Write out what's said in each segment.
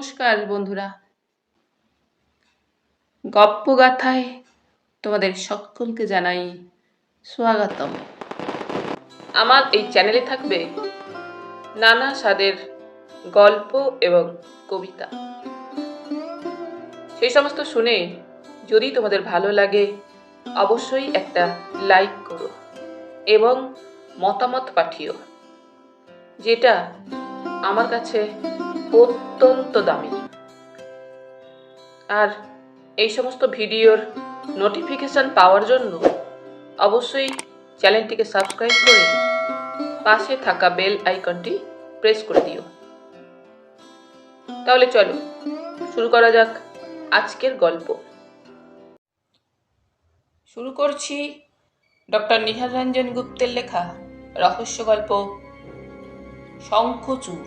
নমস্কার বন্ধুরা, গপ্পগাথায় তোমাদের সকলকে জানাই স্বাগতম। আমার এই চ্যানেলে থাকবে নানা স্বাদের গল্প এবং কবিতা। সেই সমস্ত শুনে যদি তোমাদের ভালো লাগে অবশ্যই একটা লাইক করো এবং মতামত পাঠিও, যেটা আমার কাছে অত্যন্ত দামি। আর এই সমস্ত ভিডিওর নোটিফিকেশন পাওয়ার জন্য অবশ্যই চ্যানেলটিকে সাবস্ক্রাইব করে পাশে থাকা বেল আইকনটি প্রেস করে দিও। তাহলে চলো শুরু করা যাক আজকের গল্প। শুরু করছি ডক্টর নিহার রঞ্জন গুপ্তের লেখা রহস্য গল্প শঙ্খচূড়।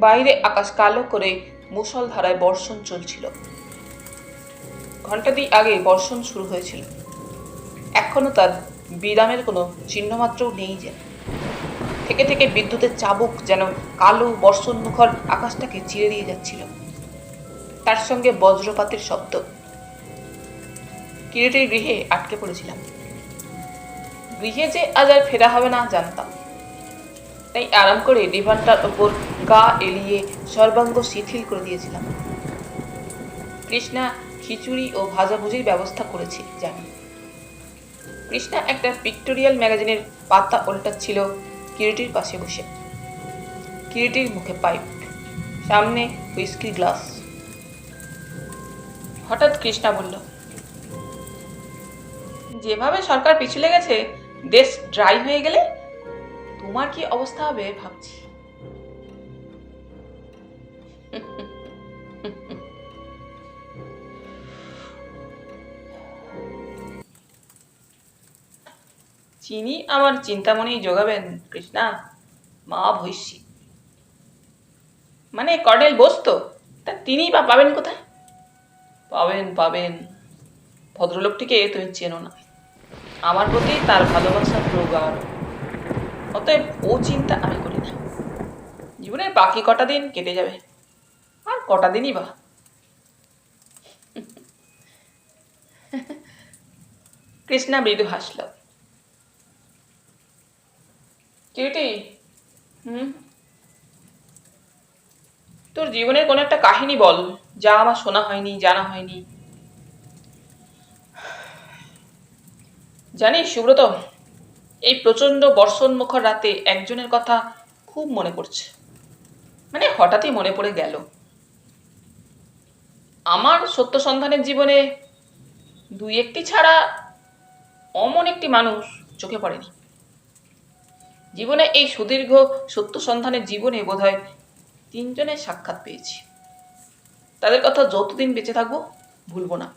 বাইরে আকাশ কালো করে মুষলধারায় বর্ষণ চলছিল। ঘণ্টা দুই আগে বর্ষণ শুরু হয়েছিল, এখনো তার বিরামের কোনো চিহ্নমাত্রও নেই। যেন থেকে থেকে বিদ্যুতের চাবুক যেন কালো বর্ষণ মুখর আকাশটাকে চিরে দিয়ে যাচ্ছিল, তার সঙ্গে বজ্রপাতের শব্দ। কিরিটির গৃহে আটকে পড়েছিলাম। গৃহে যে আজ আর ফেরা হবে না জানতাম, তাই আরাম করে ডিভানটার ওপর গা এলিয়ে সর্বাঙ্গ শিথিল করে দিয়েছিলাম। কৃষ্ণা খিচুড়ি ও ভাজাভুজির ব্যবস্থা করেছে জানি। কৃষ্ণা একটা পিক্টোরিয়াল ম্যাগাজিনের পাতা উল্টাচ্ছিল কিরিটির পাশে বসে। কিরিটির মুখে পাইপ, সামনে হুইস্কির গ্লাস। হঠাৎ কৃষ্ণা বলল, যেভাবে সরকার পিছু লেগেছে, দেশ ড্রাই হয়ে গেলে তোমার কি অবস্থা হবে ভাবছি। চিনি আমার চিন্তামণি যোগাবেন কৃষ্ণা, মা ভৈষী। মানে কর্নেল বসতো, তা তিনি বা পাবেন কোথায়? পাবেন পাবেন, ভদ্রলোকটিকে তুমি চেনো না। আমার প্রতি তার ভালোবাসা প্রগাঢ়, অতএব ও চিন্তা আমি করি না। জীবনের বাকি কটা দিন কেটে যাবে, আর কটা দিনই বা। কৃষ্ণা মৃদু হাসল। কিউটি, তোর জীবনের কোনো একটা কাহিনী বল, যা আমার শোনা হয়নি, জানা হয়নি। জানিস সুব্রত, এই প্রচন্ড বর্ষণমুখর রাতে একজনের কথা খুব মনে পড়ছে। মানে হঠাৎই মনে পড়ে গেল। আমার সত্য সন্ধানের জীবনে দুই একটি ছাড়া অমন একটি মানুষ চোখে পড়েনি। জীবনে এই সুদীর্ঘ সত্য সন্ধানের জীবনে বোধহয় তিনজনের সাক্ষাৎ পেয়েছি। তাদের কথা যতদিন বেঁচে থাকবো ভুলবো না।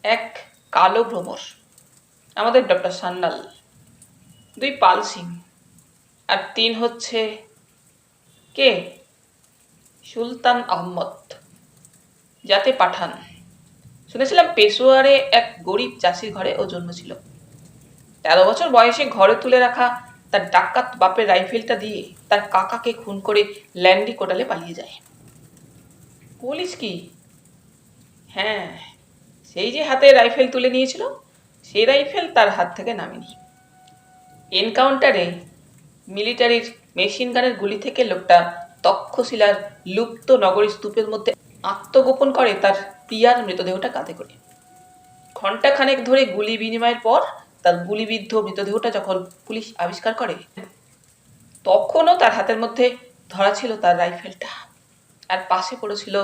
এক কালো ভ্রমর, আমাদের ডক্টর সান্যাল। দুই পাল সিং। আর তিন হচ্ছে কে? সুলতান আহমদ, যাতে পাঠান। শুনেছিলাম পেশোয়ারে এক গরিব চাষির ঘরে ও জন্মেছিল। 13 বছর বয়সে ঘরে তুলে রাখা তার ডাকাত বাপের রাইফেলটা দিয়ে তার কাকাকে খুন করে ল্যান্ডি কোটালে পালিয়ে যায়। বলিস কি? হ্যাঁ, সেই যে হাতে রাইফেল তুলে নিয়েছিল, সেই রাইফেল তার হাত থেকে নামেনি। এনকাউন্টারে মিলিটারির মেশিন গানের গুলি থেকে লোকটা তক্ষশিলার লুপ্ত নগরী স্তূপের মধ্যে আত্মগোপন করে তার প্রিয়ার মৃতদেহটা কাঁধে করে। ঘণ্টাখানেক ধরে গুলি বিনিময়ের পর তার গুলিবিদ্ধ মৃতদেহটা যখন পুলিশ আবিষ্কার করে, তখনও তার হাতের মধ্যে ধরা ছিল তার রাইফেলটা, আর পাশে পড়েছিল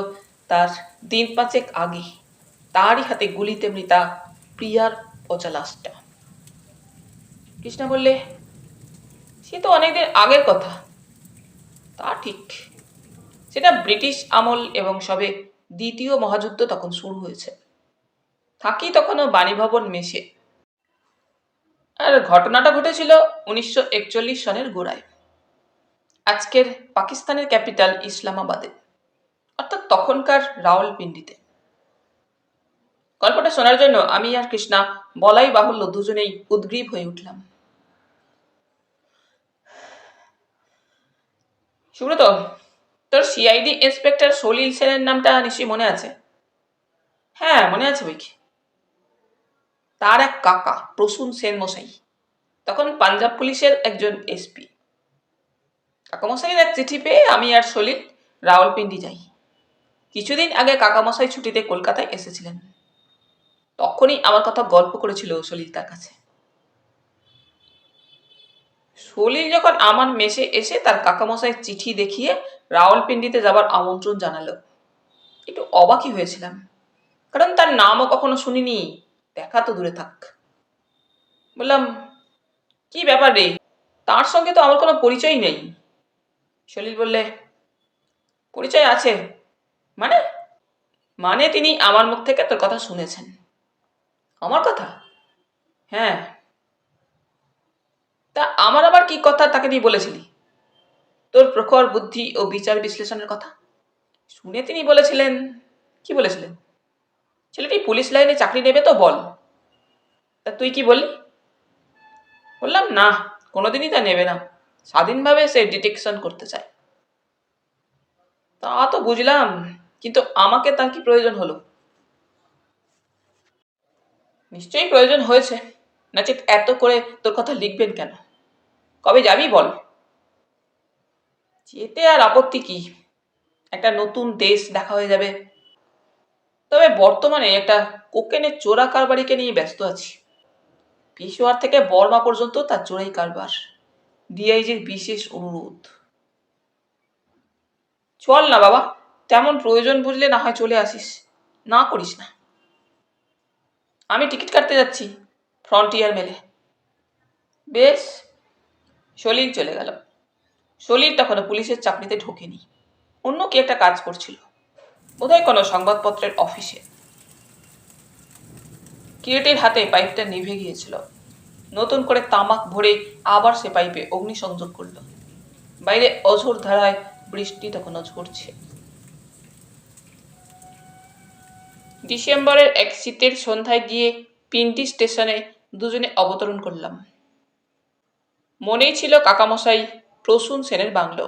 তার দিন 5 আগে তারই হাতে গুলিতে মৃতা প্রিয়ার পচা লাশটা। কৃষ্ণা বললে, সে তো অনেকদিন আগের কথা। তা ঠিক, সেটা ব্রিটিশ আমল এবং সবে দ্বিতীয় মহাযুদ্ধ তখন শুরু হয়েছে। থাকি তখনও বাণীভবন মেসে। আর ঘটনাটা ঘটেছিল 1941 সনের গোড়ায়, আজকের পাকিস্তানের ক্যাপিটাল ইসলামাবাদে, অর্থাৎ তখনকার রাওয়ালপিন্ডিতে। গল্পটা শোনার জন্য আমি আর কৃষ্ণা বলাই বাহুল্য দুজনেই উদ্গ্রীব হয়ে উঠলাম। সুব্রত, তোর সিআইডি ইন্সপেক্টর সলিল সেনের নামটা নিশ্চয়ই মনে আছে? হ্যাঁ, মনে আছে বই কি। তার এক কাকা প্রসূন সেন মশাই তখন পাঞ্জাব পুলিশের একজন এসপি। কাকামশাইয়ের এক চিঠি পেয়ে আমি আর সলিল রাওয়ালপিন্ডি যাই। কিছুদিন আগে কাকামশাই ছুটিতে কলকাতায় এসেছিলেন। তখনই আমার কথা গল্প করেছিল সলিল তার কাছে। সলিল যখন আমার মেসে এসে তার কাকামশাইয়ের চিঠি দেখিয়ে রাওয়ালপিন্ডিতে যাবার আমন্ত্রণ জানালো, একটু অবাকই হয়েছিলাম, কারণ তার নামও কখনো শুনিনি, দেখা তো দূরে থাক। বললাম, কি ব্যাপার রে, তার সঙ্গে তো আমার কোনো পরিচয়ই নেই। সলিল বললে, পরিচয় আছে মানে? মানে তিনি আমার মুখ থেকে তোর কথা শুনেছেন। আমার কথা? হ্যাঁ। তা আমার আবার কি কথা তাকে দিয়ে বলেছিলি? তোর প্রখর বুদ্ধি ও বিচার বিশ্লেষণের কথা শুনে তিনি বলেছিলেন। কি বলেছিলেন? ছেলেটি পুলিশ লাইনে চাকরি নেবে তো বল। তা তুই কি বললি? বললাম, না, কোনোদিনই তা নেবে না, স্বাধীনভাবে সে ডিটেকশন করতে চায়। তা তো বুঝলাম, কিন্তু আমাকে তার কি প্রয়োজন হলো? নিশ্চয়ই প্রয়োজন হয়েছে, নাচিত এত করে তোর কথা লিখবেন কেন? কবে যাবি বল? যেতে আর আপত্তি কি, একটা নতুন দেশ দেখা হয়ে যাবে। তবে বর্তমানে একটা কোকেনের চোরা কারবারিকে নিয়ে ব্যস্ত আছি। পেশোয়ার থেকে বর্মা পর্যন্ত তার চোরাই কারবার। ডিআইজির বিশেষ অনুরোধ। চল না বাবা, তেমন প্রয়োজন বুঝলে না হয় চলে আসিস, না করিস না। আমি টিকিট কাটতে যাচ্ছি ফ্রন্টিয়ার মেলে। বেশ। সলিল চলে গেল। সলিল তখনও পুলিশের চাকরিতে ঢোকেনি, অন্য কি একটা কাজ করছিল, বোধহয় কোনো সংবাদপত্রের অফিসে। কিরেটের হাতে পাইপটা নিভে গিয়েছিল। নতুন করে তামাক ভরে আবার সে পাইপে অগ্নিসংযোগ করল। বাইরে অঝোর ধারায় বৃষ্টি তখনও ঝরছে। ডিসেম্বরের এক শীতের সন্ধ্যায় গিয়ে পিন্টি স্টেশনে দুজনে অবতরণ করলাম। মনেই ছিল কাকামশাই প্রসূন সেনের বাংলো।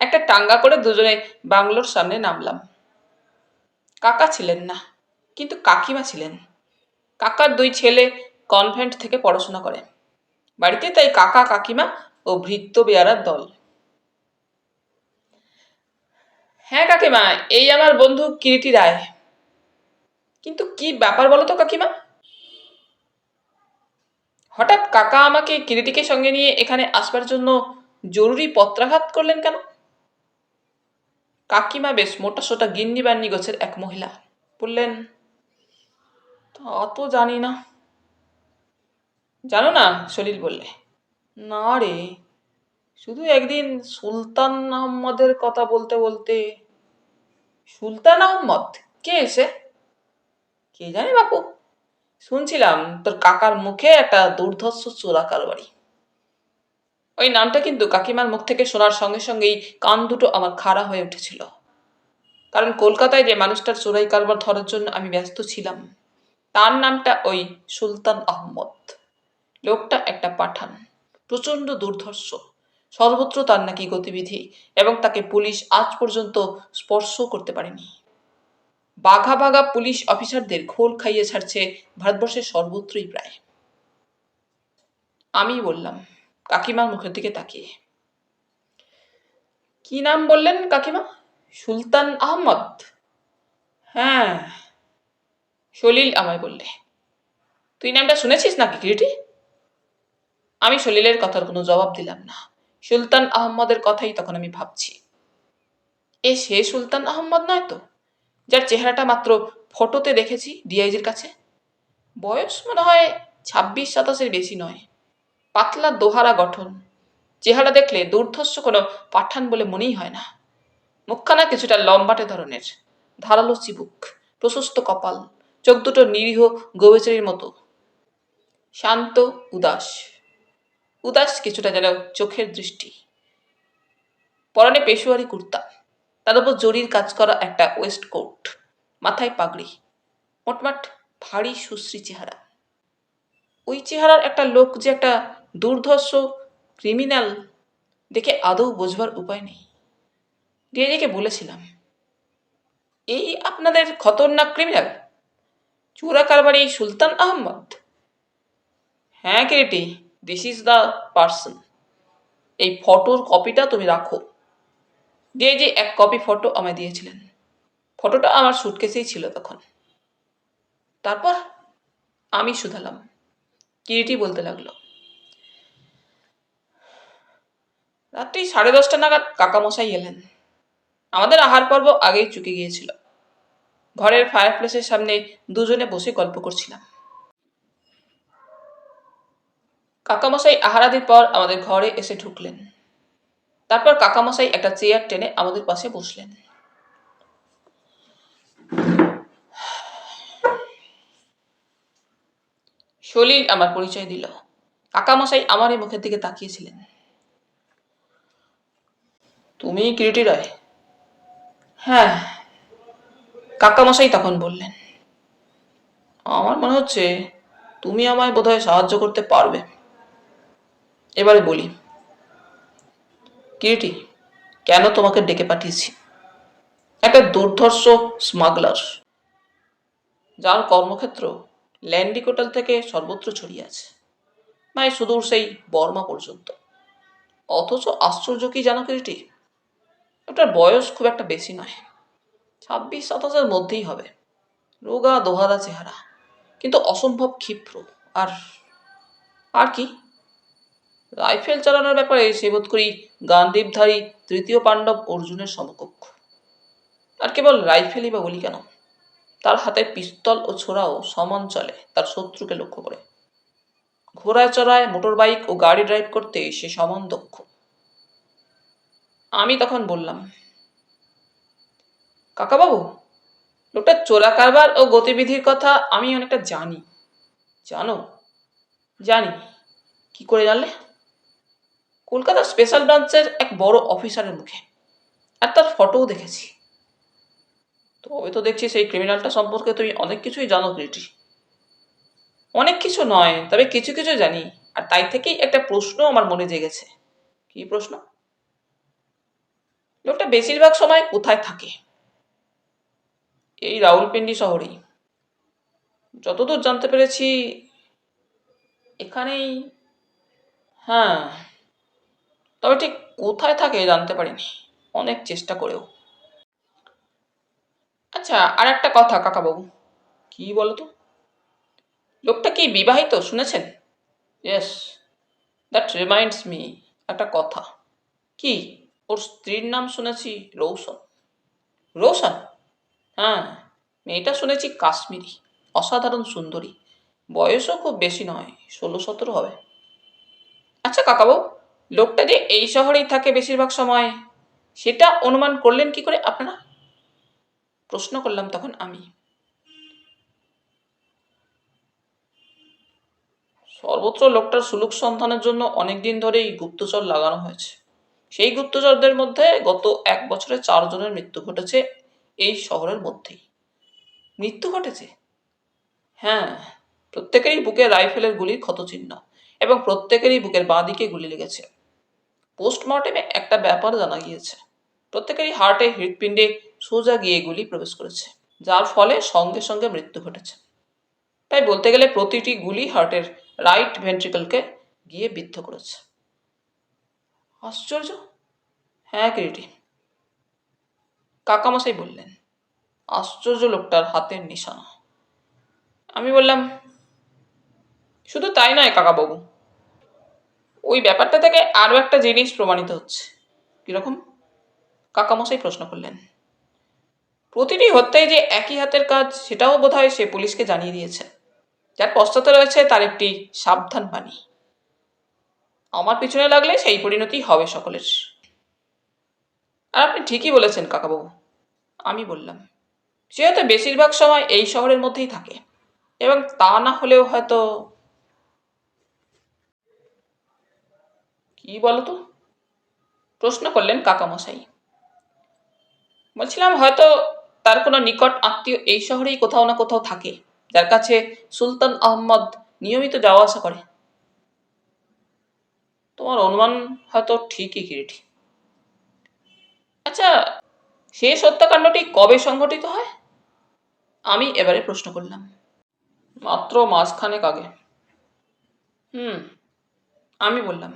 একটা টাঙ্গা করে দুজনে বাংলোর সামনে নামলাম। কাকা ছিলেন না, কিন্তু কাকিমা ছিলেন। কাকার দুই ছেলে কনভেন্ট থেকে পড়াশোনা করে। বাড়িতে তাই কাকা কাকিমা ও ভৃত্য বেয়ারার দল। হ্যাঁ কাকিমা, এই আমার বন্ধু কিরিটি রায়। কিন্তু কি ব্যাপার বলো তো কাকিমা? হঠাৎ কাকা আমাকে কিরিটিকে সঙ্গে নিয়ে এখানে আসবার জন্য জরুরি পত্রাঘাত করলেন কেন? কাকিমা বেশ মোটাসোটা গিন্নি বান্নি গোছের এক মহিলা, বললেন, তা তো জানি না। জানো না? সলিল বললে। না রে, শুধু একদিন সুলতান আহমদের কথা বলতে বলতে। সুলতান আহমদ? কে এসে? কে জানে বাপু, শুনছিলাম তোর কাকার মুখে একটা দুর্ধর্ষ চোরা কারবারি। ওই নামটা কিন্তু কাকিমার মুখ থেকে শোনার সঙ্গে সঙ্গেই কান দুটো আমার খাড়া হয়ে উঠেছিল, কারণ কলকাতায় যে মানুষটার চোরাই কারবার ধরার জন্য আমি ব্যস্ত ছিলাম, তার নামটা ওই সুলতান আহমদ। লোকটা একটা পাঠান, প্রচন্ড দুর্ধর্ষ। সর্বত্র তার নাকি গতিবিধি, এবং তাকে পুলিশ আজ পর্যন্ত স্পর্শ করতে পারেনি। বাঘা বাঘা পুলিশ অফিসারদের ঘোল খাইয়ে ছাড়ছে ভারতবর্ষের সর্বত্রই প্রায়। আমি বললাম, কাকিমার মুখের দিকে তাকিয়ে। কি নাম বললেন কাকিমা? সুলতান আহমদ? হ্যাঁ। সলিল আমায় বললে, তুই নামটা শুনেছিস নাকি কিরিটি? আমি সলিলের কথার কোনো জবাব দিলাম না। সুলতান আহমদের কথাই তখন আমি ভাবছি। সে সুলতান আহমদ নয় তো, যার চেহারাটা মাত্র ফটোতে দেখেছি ডিআইজির কাছে? বয়স মনে হয় 26-27-এর বেশি নয়। পাতলা দোহারা গঠন, চেহারা দেখলে দুর্ধর্ষ কোনো পাঠান বলে মনেই হয় না। মুখখানা কিছুটা লম্বাটে ধরনের, ধারালো চিবুক, প্রশস্ত কপাল, চোখ দুটো নিরীহ গোবেচারির মতো, শান্ত, উদাস। উদাস কিছুটা যেন চোখের দৃষ্টি। পরনে পেশোয়ারি কুর্তা, তার উপর জরির কাজ করা একটা ওয়েস্ট কোট, মাথায় পাগড়ি, মোটমাট ভারী সুশ্রী চেহারা। ওই চেহারার একটা লোক যে একটা দুর্ধর্ষ ক্রিমিনাল, দেখে আদৌ বোঝবার উপায় নেই। ডিআইজিকে বলেছিলাম, এই আপনাদের খতরনাক ক্রিমিনাল চোরা কারবারি সুলতান আহমদ? হ্যাঁ Kiriti, this is the person. এই ফটোর কপিটা তুমি রাখো। ডিআইজি এক কপি ফটো আমায় দিয়েছিলেন। ফটোটা আমার সুটকেসেই ছিল তখন। তারপর আমি শুধালাম। কিরিটি বলতে লাগলো, রাত্রি 10:30 নাগাদ কাকামশাই এলেন। আমাদের আহার পর্ব আগেই চুকে গিয়েছিল। ঘরের ফায়ারপ্লেসের সামনে দুজনে বসে গল্প করছিলাম। কাকামশাই আহারাদির পর আমাদের ঘরে এসে ঢুকলেন। তারপর কাকামশাই একটা চেয়ার টেনে আমাদের পাশে বসলেন। সলিল আমার পরিচয় দিল। কাকামশাই আমার এই মুখের দিকে তাকিয়েছিলেন। তুমি কিরিটি রায়? হ্যাঁ, কাকামশাই তখন বললেন। আমার মনে হচ্ছে তুমি আমায় বোধহয় সাহায্য করতে পারবে। এবারে বলি, কিরিটি, কেন তোমাকে ডেকে পাঠিয়েছি? একটা দুর্ধর্ষ স্মাগলার, যার কর্মক্ষেত্র ল্যান্ডিকোটাল থেকে সর্বত্র ছড়িয়ে আছে, মানে সুদূর সেই বর্মা পর্যন্ত। অথচ আশ্চর্য কি জানো কিরিটি, ওটার বয়স খুব একটা বেশি নয়, 26-27-এর মধ্যেই হবে। রোগা দোহাদা চেহারা, কিন্তু অসম্ভব ক্ষিপ্র। আর আর কি, রাইফেল চালানোর ব্যাপারে সে বোধ করি গান্ডীবধারী তৃতীয় পাণ্ডব অর্জুনের সমকক্ষ। আর কেবল রাইফেলই বা বলি কেন, তার হাতে পিস্তল ও ছোড়াও সমান চলে তার শত্রুকে লক্ষ্য করে। ঘোড়ায় চড়ায়, মোটর বাইক ও গাড়ি ড্রাইভ করতে সে সমান দক্ষ। আমি তখন বললাম, কাকাবাবু, লোকটার চোরা কারবার ও গতিবিধির কথা আমি অনেকটা জানি। জানো? জানি। কি করে জানলে? কলকাতার স্পেশাল ব্রাঞ্চের এক বড় অফিসারের মুখে, আর তার ফটোও দেখেছি। তবে তো দেখছি সেই ক্রিমিনালটা সম্পর্কে তুমি অনেক কিছুই জানো কিরিটি। অনেক কিছু নয়, তবে কিছু কিছু জানি, আর তাই থেকেই একটা প্রশ্ন আমার মনে জেগেছে। কি প্রশ্ন? লোকটা বেশিরভাগ সময় কোথায় থাকে? এই রাউলপিন্ডি শহরেই। যতদূর জানতে পেরেছি এখানেই। হ্যাঁ, তবে ঠিক কোথায় থাকে জানতে পারিনি, অনেক চেষ্টা করেও। আচ্ছা, আর একটা কথা কাকাবাবু। কি বলতো? লোকটা কি বিবাহিত শুনেছেন? ইয়েস, দ্যাট রিমাইন্ডস মি, একটা কথা। কি? ওর স্ত্রীর নাম শুনেছি রৌশন। রৌশন? হ্যাঁ, মেয়েটা শুনেছি কাশ্মীরি, অসাধারণ সুন্দরী, বয়সও খুব বেশি নয়, 16-17 হবে। আচ্ছা কাকাবাবু, লোকটা যে এই শহরেই থাকে বেশিরভাগ সময়, সেটা অনুমান করলেন কি করে আপনারা? প্রশ্ন করলাম তখন আমি। সর্বত্র লোকটার সুলুক সন্ধানের জন্য অনেকদিন ধরেই গুপ্তচর লাগানো হয়েছে। সেই গুপ্তচরদের মধ্যে গত 1 বছরে 4 জনের মৃত্যু ঘটেছে এই শহরের মধ্যেই। মৃত্যু ঘটেছে? হ্যাঁ, প্রত্যেকেরই বুকে রাইফেলের গুলির ক্ষতচিহ্ন, এবং প্রত্যেকেরই বুকের বাঁ দিকে গুলি লেগেছে। পোস্টমর্টেমে একটা ব্যাপার জানা গিয়েছে, প্রত্যেকেরই হার্টে হৃৎপিণ্ডে সোজা গিয়ে গুলি প্রবেশ করেছে, যার ফলে সঙ্গে সঙ্গে মৃত্যু ঘটেছে। তাই বলতে গেলে প্রতিটি গুলি হার্টের রাইট ভেন্ট্রিকলকে গিয়ে বিদ্ধ করেছে। আশ্চর্য। হ্যাঁ কিরিটি, কাকামশাই বললেন। আশ্চর্য লোকটার হাতের নিশানা। আমি বললাম, শুধু তাই নয় কাকাবাবু, ওই ব্যাপারটা থেকে আরও একটা জিনিস প্রমাণিত হচ্ছে। কিরকম? কাকামশাই প্রশ্ন করলেন। প্রতিটি হত্যায় যে একই হাতের কাজ, সেটাও বোধহয় সে পুলিশকে জানিয়ে দিয়েছে, যার পশ্চাতে রয়েছে তার একটি সাবধান বাণী। আমার পিছনে লাগলে সেই পরিণতি হবে সকলের। আর আপনি ঠিকই বলেছেন কাকাবাবু, আমি বললাম। সে হয়তো বেশিরভাগ সময় এই শহরের মধ্যেই থাকে, এবং তা না হলেও হয়তো। কি বলতো? প্রশ্ন করলেন কাকামশাই। বলছিলাম হয়তো তার কোনো নিকট আত্মীয় এই শহরেই কোথাও না কোথাও থাকে, যার কাছে সুলতান আহমদ নিয়মিত যাওয়া আসা করে। তো তোমার অনুমান হয়তো ঠিকই কিরিটি। আচ্ছা, শেষ হত্যাকাণ্ডটি কবে সংঘটিত হয়? আমি এবারে প্রশ্ন করলাম। মাত্র মাসখানেক আগে। হুম, আমি বললাম,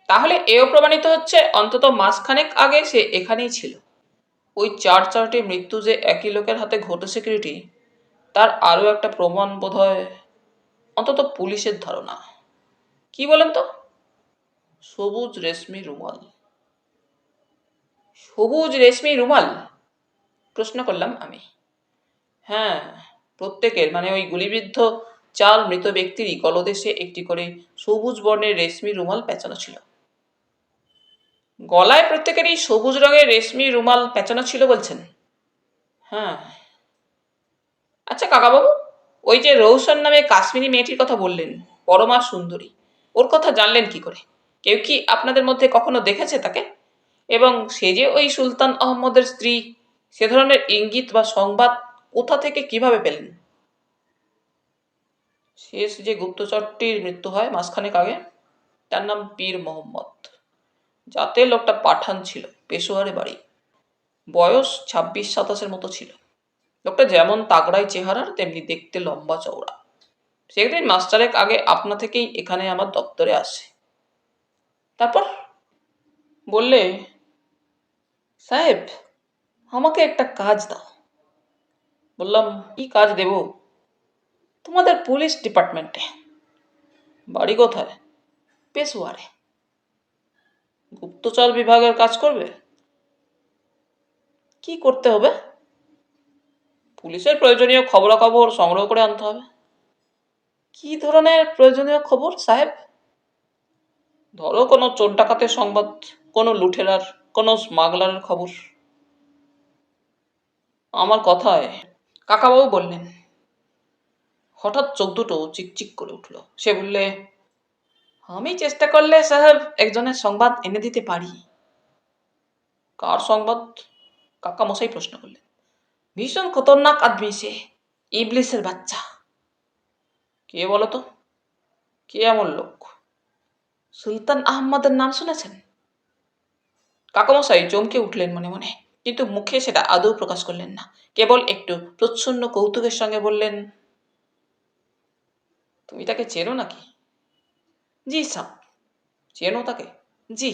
তাহলে এও প্রমাণিত হচ্ছে অন্তত মাসখানেক আগে সে এখানেই ছিল। ওই চারটি মৃত্যু যে একই লোকের হাতে ঘটেছে কিরিটি, তার আরও একটা প্রমাণ বোধহয়, অন্তত পুলিশের ধারণা। কি বলেন তো? সবুজ রেশমি রুমাল। সবুজ রেশমি রুমাল? প্রশ্ন করলাম আমি। হ্যাঁ, প্রত্যেকের, মানে ওই গুলিবিদ্ধ চার মৃত ব্যক্তিরই গলদেশে একটি করে সবুজ বর্ণের রেশমি রুমাল পেঁচানো ছিল। গলায় প্রত্যেকেরই সবুজ রঙের রেশমি রুমাল পেঁচানো ছিল বলছেন? হ্যাঁ। আচ্ছা কাকাবাবু, ওই যে রৌশন নামে কাশ্মীরি মেয়েটির কথা বললেন, পরমা সুন্দরী, ওর কথা জানলেন কি করে? কেউ কি আপনাদের মধ্যে কখনো দেখেছে তাকে? এবং সে যে ওই সুলতান আহমদের স্ত্রী, সে ধরনের ইঙ্গিত বা সংবাদ কোথা থেকে কিভাবে পেলেন? শেষ যে গুপ্তচরটির মৃত্যু হয় মাসখানেক আগে, তার নাম পীর মোহাম্মদ। যাতে লোকটা পাঠান ছিল, পেশোয়ারে বাড়ি। বয়স 26-27 মতো ছিল। লোকটা যেমন তাগড়াই চেহারার, তেমনি দেখতে লম্বা চওড়া। সেদিন মাস 4 আগে আপনা থেকেই এখানে আমার দপ্তরে আসে। তারপর বললে, সাহেব আমাকে একটা কাজ দাও। বললাম, কি কাজ দেব? তোমাদের পুলিশ ডিপার্টমেন্টে। বাড়ি কোথায়? পেশোয়ারে। গুপ্তচর বিভাগের কাজ করবে? কি করতে হবে? পুলিশের প্রয়োজনীয় খবরাখবর সংগ্রহ করে আনতে হবে। কি ধরনের প্রয়োজনীয় খবর সাহেব? ধরো কোনো চোর ডাকাতের সংবাদ, কোনো লুঠেরার, কোনো স্মাগলারের খবর। আমার কথায় কাকাবাবু বললেন। হঠাৎ চোখ দুটো চিকচিক করে উঠল। সে বললে, আমি চেষ্টা করলে সাহেব একজনের সংবাদ এনে দিতে পারি। কার সংবাদ? কাকা মশাই প্রশ্ন করলেন। ভীষণ খতরনাক আদমি সে, ইবলিসের বাচ্চা। কে বলতো? কে এমন লোক? সুলতান আহমদের নাম শুনেছেন? কাকামশাই চমকে উঠলেন মনে মনে, কিন্তু মুখে সেটা আদৌ প্রকাশ করলেন না। কেবল একটু প্রচ্ছন্ন কৌতুকের সঙ্গে বললেন, তুমি তাকে চেনো নাকি? জি সাব, চেনো তাকে? জি।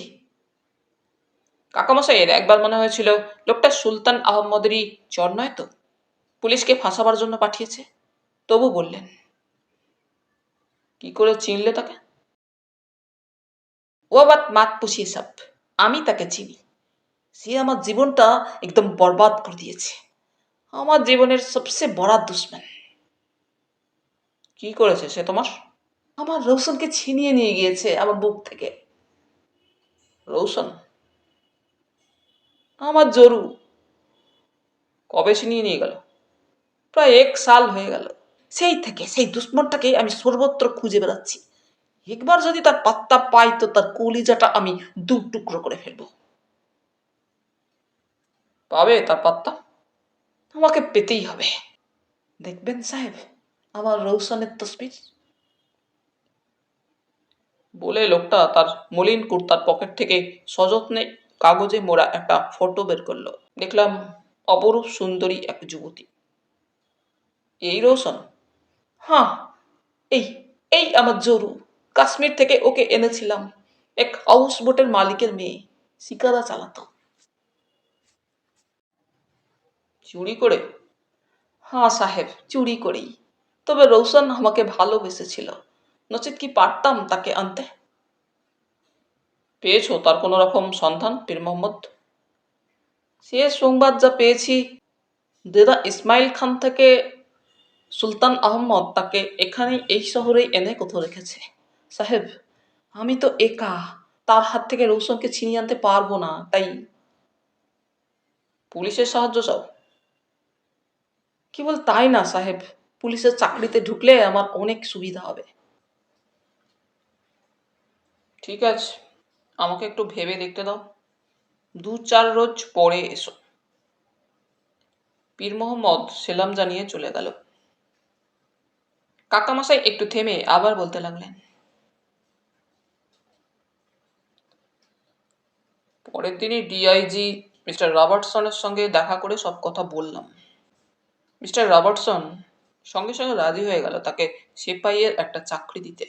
কাকামশাইয়ের একবার মনে হয়েছিল লোকটা সুলতান আহমদেরই চর নয় তো, পুলিশকে ফাঁসাবার জন্য পাঠিয়েছে। তবু বললেন, কি করে চিনলে তাকে? ও বাত মাত পুছিয়ে সাব, আমি তাকে চিনি। সে আমার জীবনটা একদম বরবাদ করে দিয়েছে। আমার জীবনের সবচেয়ে বড় দুশ্মন। কি করেছে সে তোমার? আমার রৌশনকে ছিনিয়ে নিয়ে গিয়েছে আমার বুক থেকে। রৌশন? আমার জরু। কবে ছিনিয়ে নিয়ে গেল? প্রায় 1 সাল হয়ে গেল। সেই থেকে সেই দুশ্মনটাকে আমি সর্বত্র খুঁজে বেড়াচ্ছি। একবার যদি তার পাত্তা পাই তো তার কলিজাটা আমি 2 টুকরো করে ফেলবো। পাবে তার পাত্তা? আমাকে পেতেই হবে। দেখবেন সাহেব আমার রৌশনের তসবির। বলে লোকটা তার মলিন কুর্তার পকেট থেকে সযত্নে কাগজে মোড়া একটা ফটো বের করলো। দেখলাম অপরূপ সুন্দরী এক যুবতী। এই রৌশন? হ্যাঁ, এই এই আমার জরু। কাশ্মীর থেকে ওকে এনেছিলাম। এক হাউস বোটের মালিকের মেয়ে, শিকারা চালাতো। চুরি করে? হ্যাঁ সাহেব, চুরি করেই। তবে রৌশন আমাকে ভালোবেসেছিল, নচেত কি পারতাম তাকে আনতে? পেয়েছো তার কোনো রকম সন্ধান পীর মোহাম্মদ? সে সংবাদ যা পেয়েছি, দেদা ইসমাইল খান থেকে সুলতান আহমদ তাকে এখানেই, এই শহরেই এনে কোথাও রেখেছে। সাহেব আমি তো একা, তার হাত থেকে রৌশনকে ছিনিয়ে আনতে পারবো না, তাই। পুলিশের সাহায্য চাও? কেবল তাই না সাহেব, পুলিশের চাকরিতে ঢুকলে আমার অনেক সুবিধা হবে। ঠিক আছে, আমাকে একটু ভেবে দেখতে দাও। 2-4 রোজ পরে এসো। পীর মোহাম্মদ সেলাম জানিয়ে চলে গেল। কাকামশাই একটু থেমে আবার বলতে লাগলেন, পরের দিনই ডিআইজি মিস্টার রবার্টসনের সঙ্গে দেখা করে সব কথা বললাম। মিস্টার রবার্টসন সঙ্গে সঙ্গে রাজি হয়ে গেল তাকে সিপাইয়ের একটা চাকরি দিতে।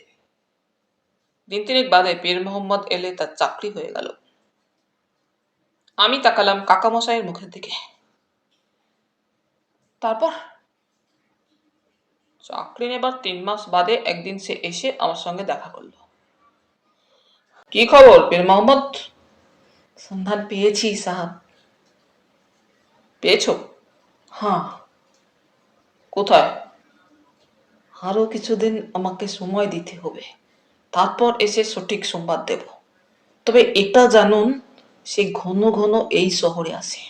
দিন তিনেক বাদে পীর মোহাম্মদ এলে তার চাকরি হয়ে গেল। আমি তাকালাম কাকামশাইয়ের মুখের দিকে। তারপর চাকরি নেবার 3 মাস বাদে একদিন সে এসে আমার সঙ্গে দেখা করলো। কি খবর পীর মোহাম্মদ? সন্ধান পেয়েছি সাহাব। পেয়েছো? হ্যাঁ। কোথায়? আরো কিছুদিন আমাকে সময় দিতে হবে, তারপর এসে সঠিক সংবাদ দেব। তবে এটা জানুন, সে ঘন ঘন এই শহরে আসে।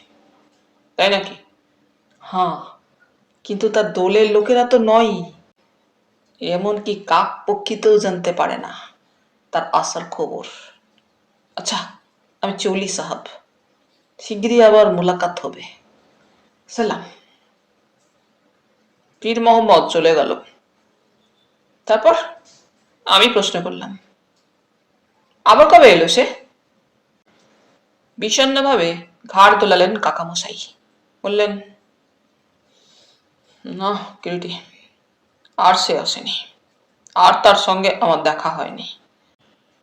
তাই নাকি? হ্যাঁ, কিন্তু তার দলের লোকেরা তো নয়। এমনকি কাক পক্ষীতেও জানতে পারে না তার আসার খবর। আচ্ছা, আমি চলি সাহাব, শিগগিরই আবার মোলাকাত হবে। সালাম। পীর মোহাম্মদ চলে গেল। তারপর আমি প্রশ্ন করলাম, আবার কবে এলো সে? বিষণ্ণভাবে ঘাড় দোলালেন কাকামশাই। বললেন, না কিরিটি, আর সে আসেনি। আর তার সঙ্গে আমার দেখা হয়নি।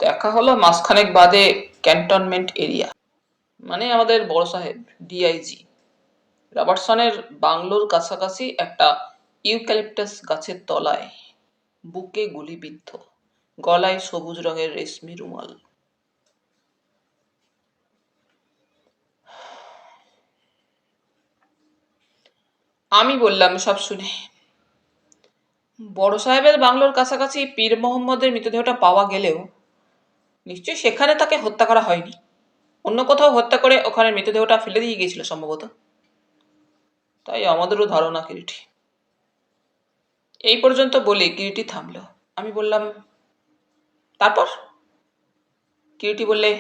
দেখা হলো মাসখানেক বাদে ক্যান্টনমেন্ট এরিয়া, মানে আমাদের বড় সাহেব ডিআইজি রবার্টসনের বাংলোর কাছাকাছি একটা ইউক্যালিপটাস গাছের তলায়, বুকে গুলিবিদ্ধ, গলায় সবুজ রঙের রেশমি রুমাল। আমি বললাম সব শুনে। বড় সাহেবের বাংলোর কাছাকাছি পীর মোহাম্মদের মৃতদেহটা পাওয়া গেলেও নিশ্চয়ই সেখানে তাকে হত্যা করা হয়নি। অন্য কোথাও হত্যা করে ওখানে মৃতদেহটা ফেলে দিয়ে গিয়েছিল সম্ভবত। তাই আমাদেরও ধারণা কিরিটি। এই পর্যন্ত বলে কিরিটি থামল। আমি বললাম, তারপর? কিরিটি বললে,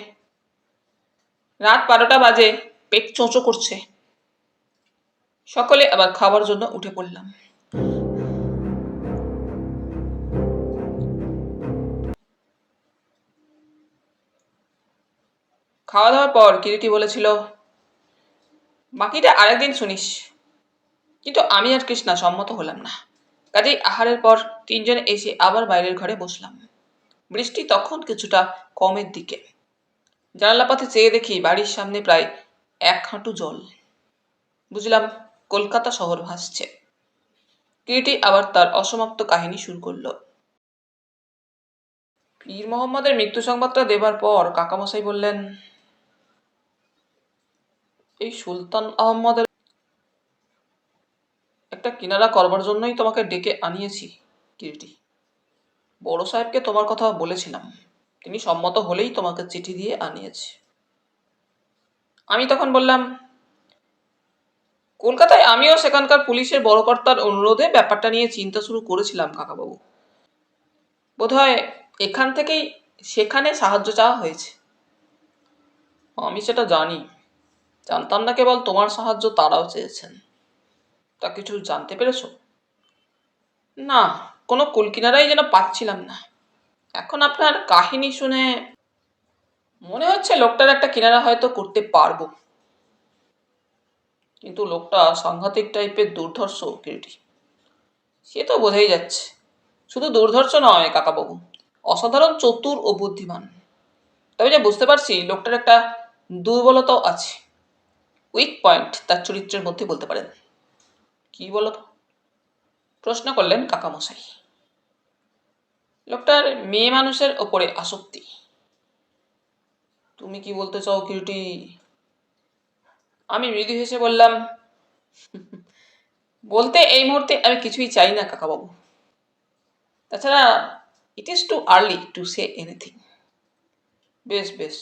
রাত 12টা বাজে, পেট চোঁচো করছে। সকলে আবার খাবার জন্য উঠে পড়লাম। খাওয়া দাওয়ার পর কিরিটি বলেছিল, বাকিটা আরেকদিন শুনিস। কিন্তু আমি আর কৃষ্ণা সম্মত হলাম না। কাজেই আহারের পর 3 জন এসে আবার বাইরের ঘরে বসলাম। বৃষ্টি তখন কিছুটা কমের দিকে। জানালা পথে চেয়ে দেখি বাড়ির সামনে প্রায় 1 হাঁটু জল। বুঝলাম কলকাতা শহর ভাসছে। কিরিটি আবার তার অসমাপ্ত কাহিনী শুরু করল। পীর মোহাম্মদের মৃত্যু সংবাদটা দেবার পর কাকামশাই বললেন, এই সুলতান আহমদের একটা কিনারা করবার জন্যই তোমাকে ডেকে আনিয়েছি কিরিটি। বড় সাহেবকে তোমার কথা বলেছিলাম, তিনি সম্মত হলেই তোমাকে চিঠি দিয়ে আনিয়েছে। আমি তখন বললাম, কলকাতায় আমিও সেখানকার পুলিশের বড় কর্তার অনুরোধে ব্যাপারটা নিয়ে চিন্তা শুরু করেছিলাম কাকাবাবু। বোধহয় এখান থেকেই সেখানে সাহায্য চাওয়া হয়েছে। আমি সেটা জানি, জানতাম না কেবল তোমার সাহায্য তারাও চেয়েছেন। তা কিছু জানতে পেরেছো? না, কোনো কুলকিনারাই যেন পাচ্ছিলাম না। এখন আপনার কাহিনী শুনে মনে হচ্ছে লোকটার একটা কিনারা হয়তো করতে পারবো। কিন্তু লোকটা সাংঘাতিক টাইপের দুর্ধর্ষ কিরিটি। সে তো বোঝাই যাচ্ছে। শুধু দুর্ধর্ষ নয় কাকাবাবু, অসাধারণ চতুর ও বুদ্ধিমান। তবে যে বুঝতে পারছি লোকটার একটা দুর্বলতাও আছে। উইক পয়েন্ট তার চরিত্রের মধ্যে বলতে পারেন। কি বলতো? প্রশ্ন করলেন কাকামশাই। লোকটার মেয়ে মানুষের ওপরে আসক্তি। তুমি কি বলতে চাও কিরিটি? আমি মৃদু হেসে বললাম, বলতে এই মুহূর্তে আমি কিছুই চাই না কাকাবাবু। তাছাড়া it is too early to say anything. বেশ বেশ,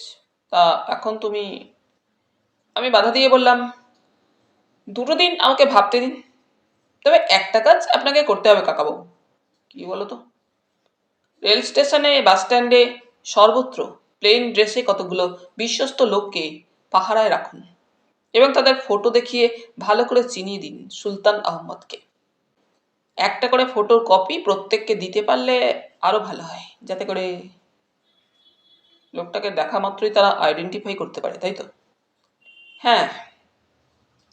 তা এখন তুমি? আমি বাধা দিয়ে বললাম, 2 দিন আমাকে ভাবতে দিন। তবে একটা কাজ আপনাকে করতে হবে কাকাবাবু। কি বলতো? রেল স্টেশনে, বাস স্ট্যান্ডে, সর্বত্র প্লেন ড্রেসে কতগুলো বিশ্বস্ত লোককে পাহারায় রাখুন এবং তাদের ফটো দেখিয়ে ভালো করে চিনিয়ে দিন সুলতান আহমদকে। একটা করে ফটোর কপি প্রত্যেককে দিতে পারলে আরো ভালো হয়, যাতে করে লোকটাকে দেখা মাত্রই তারা আইডেন্টিফাই করতে পারে, তাই তো? হ্যাঁ,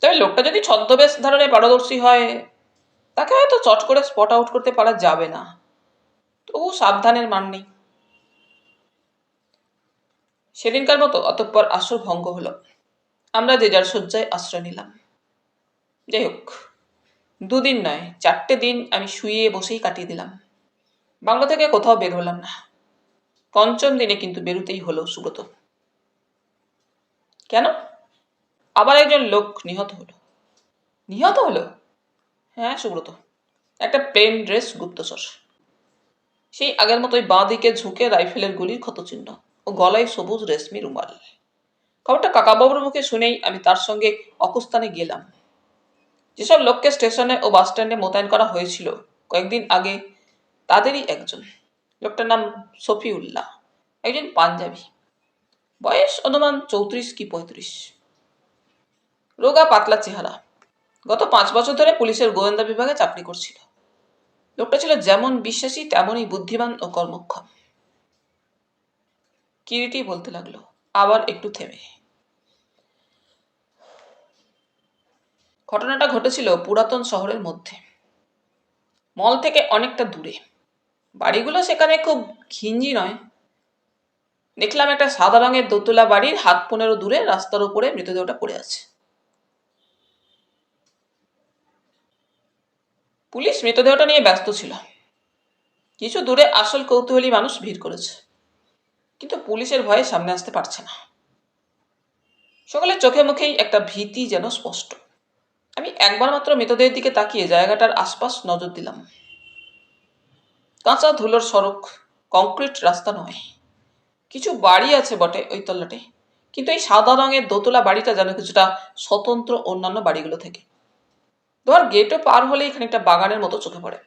তবে লোকটা যদি ছদ্মবেশ ধারণে পারদর্শী হয়, তাকে হয়তো চট করে স্পট আউট করতে পারা যাবে না। তবু সাবধানের মান নেই। সেদিনকার মতো অতঃপর আসর ভঙ্গ হলো। আমরা যে যার শয্যায় আশ্রয় নিলাম। যাই হোক, 2 দিন নয়, 4টে দিন আমি শুয়ে বসেই কাটিয়ে দিলাম। বাংলা থেকে কোথাও বের হলাম না। 5ম দিনে কিন্তু বেরোতেই হলো সুব্রত। কেন? আবার একজন লোক নিহত হলো। নিহত হলো? হ্যাঁ সুব্রত, একটা প্লেন ড্রেস গুপ্তচর। সেই আগের মতোই বাঁ দিকে ঝুঁকে রাইফেলের গুলির ক্ষতচিহ্ন ও গলায় সবুজ রেশমি রুমাল। খবরটা কাকাবাবুর মুখে শুনেই আমি তার সঙ্গে অকুস্থানে গেলাম। যেসব লোককে স্টেশনে ও বাস স্ট্যান্ডে মোতায়েন করা হয়েছিল কয়েকদিন আগে, তাদেরই একজন। লোকটার নাম শফিউল্লাহ, একজন পাঞ্জাবি। বয়স অনুমান 34 কি 35। রোগা পাতলা চেহারা। গত 5 বছর ধরে পুলিশের গোয়েন্দা বিভাগে চাকরি করছিল। লোকটা ছিল যেমন বিশ্বাসী তেমনই বুদ্ধিমান ও কর্মক্ষম। কিরিটি বলতে লাগলো, আবার একটু থেমে। ঘটনাটা ঘটেছিল পুরাতন শহরের মধ্যে, মল থেকে অনেকটা দূরে। বাড়িগুলো সেখানে খুব ঘিঞ্জি নয়। দেখলাম একটা সাদা রঙের দোতলা বাড়ির হাত 15 দূরে রাস্তার উপরে মৃতদেহটা পড়ে আছে। পুলিশ মৃতদেহটা নিয়ে ব্যস্ত ছিল। কিছু দূরে আসল কৌতূহলী মানুষ ভিড় করেছে, কিন্তু পুলিশের ভয়ে সামনে আসতে পারছে না। সকলের চোখে মুখেই একটা ভীতি যেন স্পষ্ট। আমি একবার মাত্র মৃতদেহের দিকে তাকিয়ে জায়গাটার আশপাশ নজর দিলাম। কাঁচা ধুলোর সড়ক, কংক্রিট রাস্তা নয়। কিছু বাড়ি আছে বটে ওই তল্লাটে, কিন্তু এই সাদা রঙের দোতলা বাড়িটা যেন কিছুটা স্বতন্ত্র অন্যান্য বাড়িগুলো থেকে। ধর গেটও পার হলেই খানিকটা বাগানের মতো চোখে পড়ে।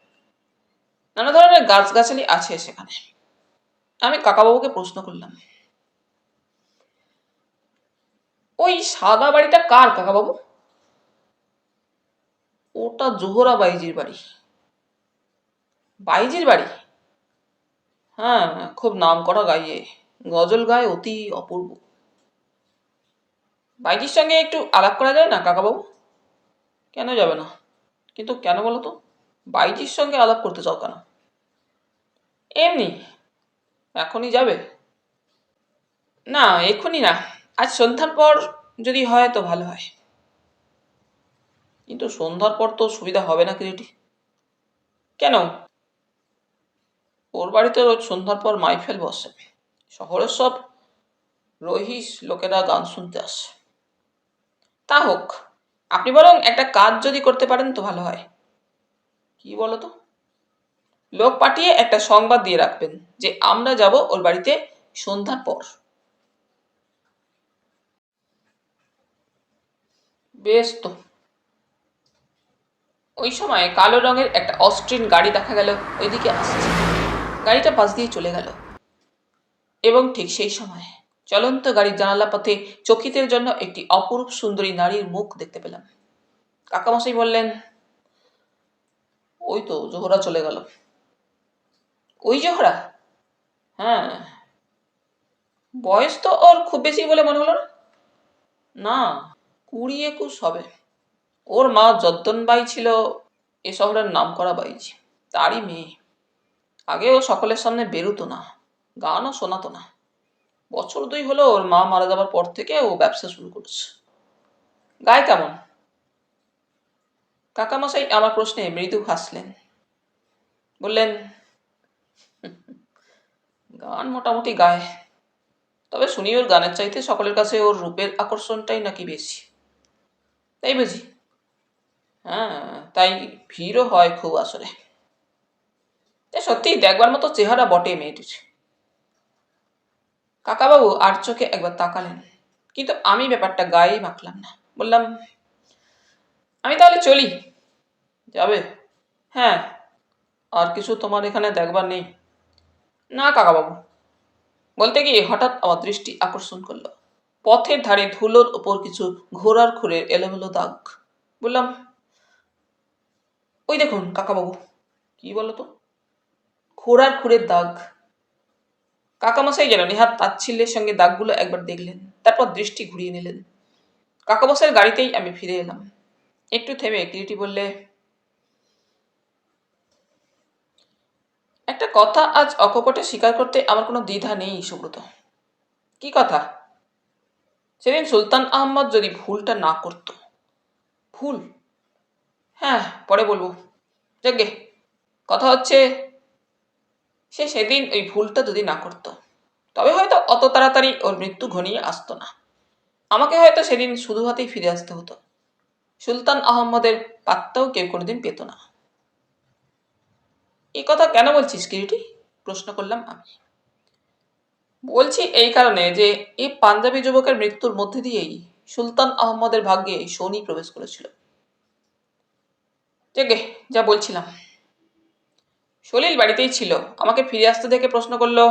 নানা ধরনের গাছগাছালি আছে সেখানে। আমি কাকাবাবুকে প্রশ্ন করলাম, ওই সাদা বাড়িটা কার কাকাবাবু? ওটা জোহরা বাইজির বাড়ি। বাইজির বাড়ি? হ্যাঁ, খুব নাম করা গাইয়ে, গজল গায়ে অতি অপূর্ব। বাইজির সঙ্গে একটু আলাপ করা যায় না কাকাবাবু? কেন যাবে না? কিন্তু কেন বলো তো? বাইজির সঙ্গে আলাপ করতে চাও কেন? এমনি। এখনই যাবে? না, এক্ষুনি না। আজ সন্ধ্যার পর যদি হয় তো ভালো হয়। কিন্তু সন্ধ্যার পর তো সুবিধা হবে না কিরিটি। কেন? ওর বাড়িতে রোজ সন্ধ্যার পর মাইফেল বসে। শহরের সব রহিস লোকেরা গান শুনতে আসে। তা হোক, আপনি বরং একটা কাজ যদি করতে পারেন তো ভালো হয়। কি বলো তো? লোক পাঠিয়ে একটা সংবাদ দিয়ে রাখবেন যে আমরা যাব ওর বাড়িতে সন্ধ্যার পর। বেশ তো। ওই সময় কালো রঙের একটা অস্ট্রিন গাড়ি দেখা গেল ওইদিকে আসছে। গাড়িটা পাশ দিয়ে চলে গেল। এবং ঠিক সেই সময় চলন্ত গাড়ির জানালা পথে চকিতের জন্য একটি অপরূপ সুন্দরী নারীর মুখ দেখতে পেলাম। কাকামশাই বললেন, ওই তো জোহরা চলে গেল। ওই জোহরা? হ্যাঁ। বয়স তো ওর খুব বেশি বলে মনে হলো না। না, 20-21 হবে। ওর মা যদ্দনবাই ছিল এ শহরের নামকরা বাইজি, তারই মেয়ে। আগে ও সকলের সামনে বেরোতো না, গানও শোনাতো না। বছর 2 হলো ওর মা মারা যাবার পর থেকে ও ব্যবসা শুরু করেছে। গায়ে কেমন? কাকামশাই আমার প্রশ্নে মৃদু হাসলেন। বললেন, গান মোটামুটি গায়, তবে শুনি ওর গানের চাইতে সকলের কাছে ওর রূপের আকর্ষণটাই নাকি বেশি। তাই বুঝি? হ্যাঁ, তাই ভিড়ও হয় খুব আসরে। সত্যিই দেখবার মতো চেহারা বটে মেয়েটির। কাকাবাবু আর চোখে একবার তাকালেন, কিন্তু আমি ব্যাপারটা গায়েই মাখলাম না। বললাম, আমি তাহলে চলি। যাবে? হ্যাঁ। আর কিছু তোমার এখানে দেখবার নেই? না কাকাবাবু। বলতে গিয়ে হঠাৎ আমার দৃষ্টি আকর্ষণ করলো পথের ধারে ধুলোর ওপর কিছু ঘোড়ার খুরের এলোমেলো দাগ। বললাম, ওই দেখুন কাকাবাবু। কি বলো তো? ঘোড়ার খুরের দাগ। কাকামশাই যেন নেহাত তাচ্ছিল্যের সঙ্গে দাগগুলো একবার দেখলেন, তারপর দৃষ্টি ঘুরিয়ে নিলেন। কাকামশাইয়ের গাড়িতেই আমি ফিরে এলাম। একটু থেমে কিরিটি বললে, একটা কথা আজ অকপটে স্বীকার করতে আমার কোনো দ্বিধা নেই সুব্রত। কি কথা? সেদিন সুলতান আহমদ যদি ভুলটা না করত। ভুল? হ্যাঁ, পরে বলবো। যাকে কথা হচ্ছে, সে সেদিন ওই ভুলটা যদি না করত, তবে হয়তো অত তাড়াতাড়ি ওর মৃত্যু ঘনিয়ে আসতো না। আমাকে হয়তো সেদিন শুধু হাতেই ফিরে আসতে হতো। সুলতান আহমদের পাত্তাও কেউ কোনোদিন পেত না। এই কথা কেন বলছিস কিরিটি? প্রশ্ন করলাম আমি। বলছি এই কারণে যে এই পাঞ্জাবি যুবকের মৃত্যুর মধ্যে দিয়েই সুলতান আহমদের ভাগ্যে শনি প্রবেশ করেছিল। যাকে যা বলছিলাম, সলিল বাড়িতেই ছিল। আমাকে ফিরে আসতে দেখে প্রশ্ন করলো,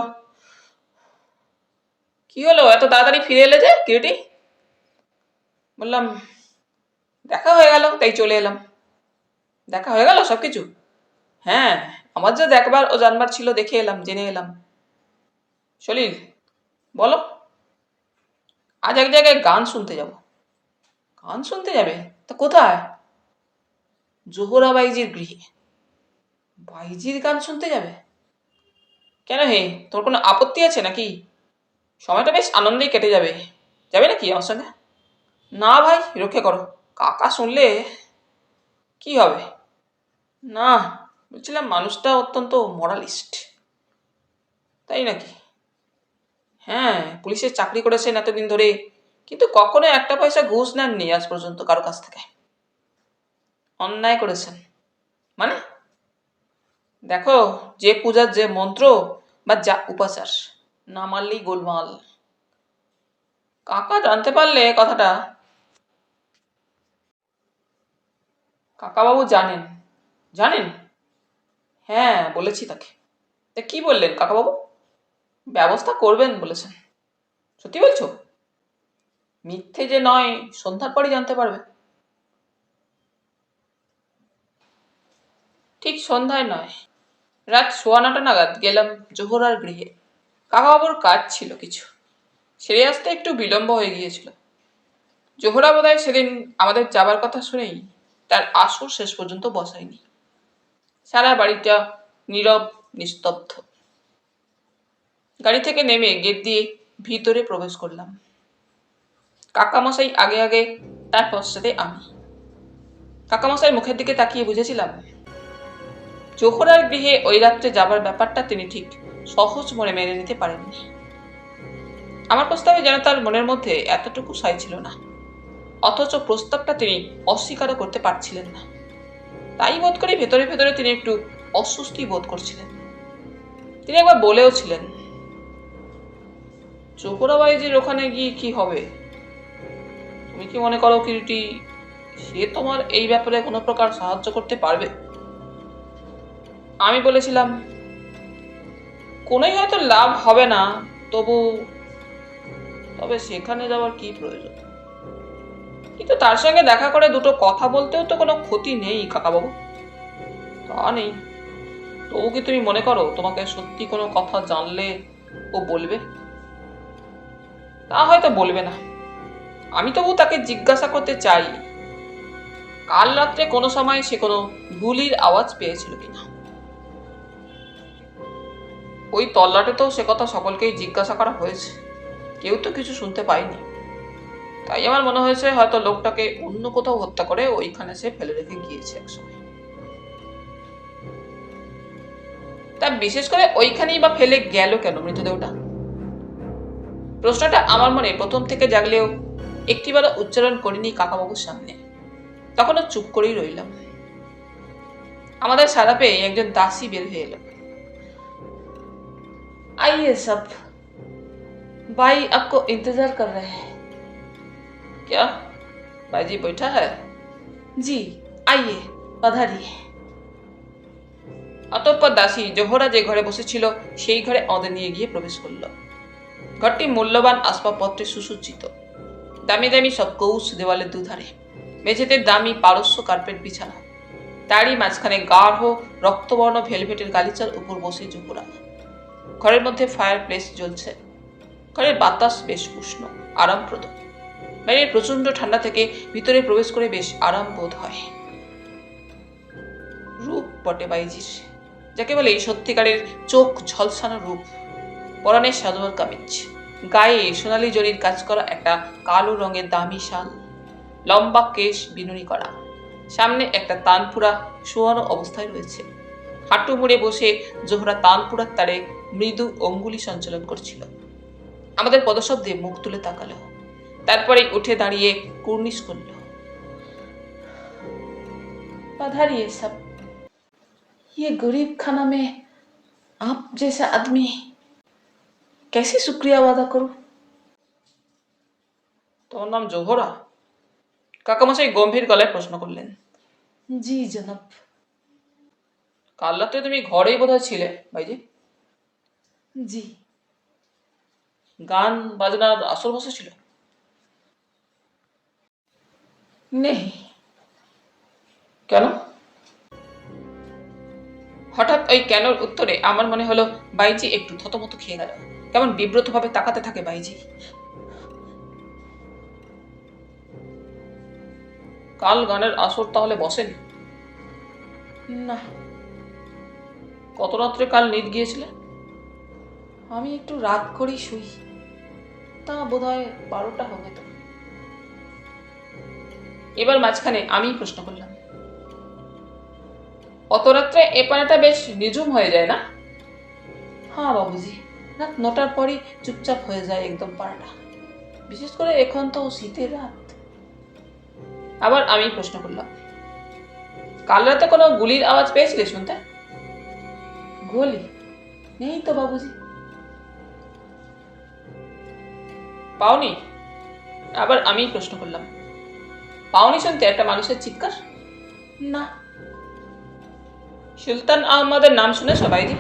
কি হলো এত তাড়াতাড়ি ফিরে এলে যে কিরিটি? বললাম, দেখা হয়ে গেল তাই চলে এলাম। দেখা হয়ে গেল সবকিছু? হ্যাঁ, আমার যা দেখবার ও জানবার ছিল দেখে এলাম, জেনে এলাম। সলিল, বলো। আজ এক জায়গায় গান শুনতে যাব। গান শুনতে যাবে? তা কোথায়? জোহরা বাইজির গৃহে। বাইজির গান শুনতে যাবে? কেন হে, তোর কোনো আপত্তি আছে নাকি? সময়টা বেশ আনন্দেই কেটে যাবে। যাবে নাকি আমার সঙ্গে? না ভাই, রক্ষে করো। কাকা শুনলে কি হবে? না, বলছিলাম মানুষটা অত্যন্ত মরালিস্ট। তাই নাকি? হ্যাঁ, পুলিশের চাকরি করেছেন এতদিন ধরে, কিন্তু কখনো একটা পয়সা ঘুষ নেননি আজ পর্যন্ত কারো কাছ থেকে। অন্যায় করেছেন মানে? দেখো, যে পূজার যে মন্ত্র বা যা উপাচার, না মানলেই গোলমাল। কাকা জানতে পারলে কথাটা। কাকাবাবু জানেন? জানেন? হ্যাঁ, বলেছি তাকে। তা কি বললেন কাকাবাবু? ব্যবস্থা করবেন বলেছেন। সত্যি বলছো? মিথ্যে যে নয়, সন্ধ্যার পরই জানতে পারবে। ঠিক সন্ধ্যায় নয়, রাত 9:15 নাগাদ গেলাম জোহরার গৃহে। কাকাবাবুর কাজ ছিল কিছু, সেরে আসতে একটু বিলম্ব হয়ে গিয়েছিল। জোহরা বোধহয় সেদিন আমাদের যাবার কথা শুনেই তার আসর শেষ পর্যন্ত বসায়নি। সারা বাড়িটা নীরব, নিস্তব্ধ। গাড়ি থেকে নেমে গেট দিয়ে ভিতরে প্রবেশ করলাম। কাকামশাই আগে আগে, তার পশ্চাতে আমি। কাকামশাই মুখের দিকে তাকিয়ে বুঝেছিলাম জোহরার গৃহে ওই রাত্রে যাবার ব্যাপারটা তিনি ঠিক সহজ মনে মেনে নিতে পারেননি। আমার প্রস্তাবে যেন তার মনের মধ্যে এতটুকু সাই ছিল না, অথচ প্রস্তাবটা তিনি অস্বীকারও করতে পারছিলেন না। তাই বোধ করি ভেতরে ভেতরে তিনি একটু অস্বস্তি বোধ করছিলেন। তিনি একবার বলেও ছিলেন, জোহরাবাইজির ওখানে গিয়ে কি হবে? তুমি কি মনে করো কিরিটি সে তোমার এই ব্যাপারে কোনো প্রকার সাহায্য করতে পারবে? আমি বলেছিলাম, কোনোই হয়তো লাভ হবে না, তবে সেখানে যাওয়ার কি প্রয়োজন? কিন্তু তার সঙ্গে দেখা করে দুটো কথা বলতেও তো কোনো ক্ষতি নেই কাকাবাবু। তা নেই, তবু কি তুমি মনে করো তোমাকে সত্যি কোনো কথা জানলে ও বলবে? তা হয়তো বলবে না। আমি তবু তাকে জিজ্ঞাসা করতে চাই, কাল রাত্রে কোনো সময় সে কোনো গুলির আওয়াজ পেয়েছিল কিনা। ওই তল্লাটে তো সে কথা সকলকেই জিজ্ঞাসা করা হয়েছে, কেউ তো কিছু শুনতে পায়নি। তাই আমার মনে হয়েছে হয়তো লোকটাকে অন্য কোথাও হত্যা করে ওইখানে সে ফেলে রেখে গিয়েছে একসময়। তা বিশেষ করে ওইখানেই বা ফেলে গেল কেন মৃতদেহটা? প্রশ্নটা আমার মনে প্রথম থেকে জাগলেও একটিবারও উচ্চারণ করিনি কাকাবাবুর সামনে। তখনও চুপ করেই রইলাম। আমাদের সারা পেয়ে একজন দাসী বের হয়ে এলো। आइए सब, भाई आपको इंतजार कर रहे हैं। क्या भाई जी बैठा है? जी आइए, पधारिए। অতঃপর দাসী জোহরা যে ঘরে বসেছিল সেই ঘরে আমাদের নিয়ে গিয়ে প্রবেশ করল। ঘরটি মূল্যবান আসবাবপত্রে সুসজ্জিত। দামি দামি সব কৌশ দেওয়ালের দুধারে, মেঝেতে দামি পারস্য কার্পেট বিছানো, তারই মাঝখানে গাঢ় রক্তবর্ণ ভেলভেটের গালিচার উপর বসে জোহরা। ঘরের মধ্যে ফায়ার প্লেস জ্বলছে। ঘরের বাতাস বেশ উষ্ণ, আরামপ্রদ। বাইরের প্রচন্ড ঠান্ডা থেকে ভিতরে প্রবেশ করে বেশ আরাম বোধ হয়। রূপ বটে বাইজির, যাকে বলে সত্যিকারের চোখ ঝলসানো রূপ। পরনে সালোয়ার কামিজ, গায়ে সোনালি জরির কাজ করা একটা কালো রঙের দামি শাল, লম্বা কেশ বিনুনি করা। সামনে একটা তানপুরা শোয়ানো অবস্থায় রয়েছে। হাঁটু মুড়ে বসে জোহরা তানপুরার তারে মৃদু অঙ্গুলি সঞ্চালন করছিল। আমাদের পদশব্দে মুখ তুলে তাকালো, তারপরে উঠে দাঁড়িয়ে কুর্নিশ করল। पधारिए सब। ये गरीब खाना में आप जैसा आदमी कैसे शुक्रिया अदा करूं? তোমার নাম জোহরা? কাকামশাই গম্ভীর গলায় প্রশ্ন করলেন। জি জনাব। কাল রাতে তুমি ঘরেই বোধহয় ছিলে ভাইজি? জি। গান বাজনার আসর বসেছিল? নেই। কেন? হঠাৎ ওই কেনর উত্তরে আমার মনে হলো বাইজি একটু থতমত খেয়ে গেল। কেমন বিব্রতভাবে তাকাতে থাকে বাইজি। কাল গানের আসর তাহলে বসেনি? না। কত রাত্রে কাল নিদ গিয়েছিলে? আমি একটু রাত করেই শুই, তা বোধহয় 12টা হবে তো। এবার মাঝখানে আমি প্রশ্ন করলাম, অত রাত্রে এ পাড়াটা বেশ নিঝুম হয়ে যায় না? হ্যাঁ বাবুজি, রাত 9টার পরই চুপচাপ হয়ে যায় একদম পাড়াটা, বিশেষ করে এখন তো শীতের রাত। আবার আমি প্রশ্ন করলাম, কাল রাতে কোনো গুলির আওয়াজ পেয়েছিলে শুনতে? গুলি নেই তো বাবুজি। পাওনি? আবার আমি প্রশ্ন করলাম, পাওনি শুনতে একটা মানুষের চিৎকার? না। সুলতান আহমদের নাম শুনেছ বাইজি?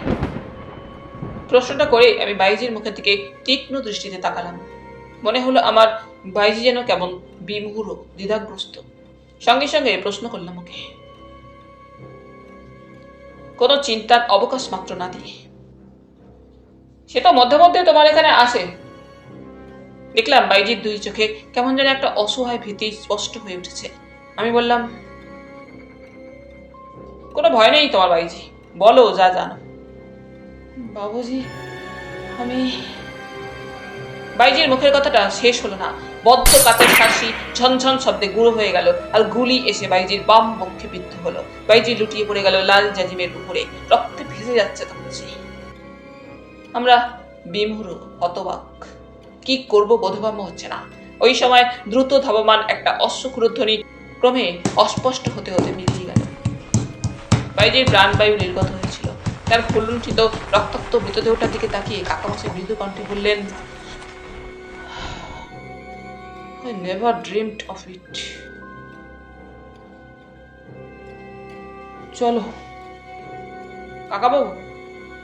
প্রশ্নটা করে আমি বাইজির মুখের দিকে তীক্ষ্ণ দৃষ্টিতে তাকালাম। মনে হলো আমার বাইজি যেন কেমন বিমুঢ়, দ্বিধাগ্রস্ত। সঙ্গে সঙ্গে প্রশ্ন করলাম ওকে, কোনো চিন্তার অবকাশ মাত্র না দিয়ে। সে তো মধ্যে মধ্যে তোমার এখানে আসে। দেখলাম বাইজির দুই চোখে কেমন যেন একটা অসহায় ভীতি স্পষ্ট হয়ে উঠেছে। আমি বললাম, কোনো ভয় নেই তোমার বাইজি, বলো যা জানো। বাবুজি, আমি... বাইজির মুখের কথাটা শেষ হলো না। বদ্ধ কাতের শাসি ঝনঝন শব্দে গুঁড়ো হয়ে গেল, আর গুলি এসে বাইজির বাম বক্ষে বিদ্ধ হলো। বাইজি লুটিয়ে পড়ে গেল লাল জাজিমের উপরে, রক্তে ভিজে যাচ্ছে তখন সে। আমরা বিমুঢ়, হতবাক, কি করব বোধগম্য হচ্ছে না। ওই সময় দ্রুত ধাবমান একটা অশ্বক্ষুরধ্বনি ক্রমে অস্পষ্ট হতে হতে মিলিয়ে গেল। বাইজির প্রাণবায়ু নির্গত হয়েছিল। তার ফুলুণ্ঠিত রক্তাক্ত মৃতদেহটার দিকে তাকিয়ে কাকামশাই মৃদু কণ্ঠে বললেন, I never dreamed of it. চলো কাকাবাবু,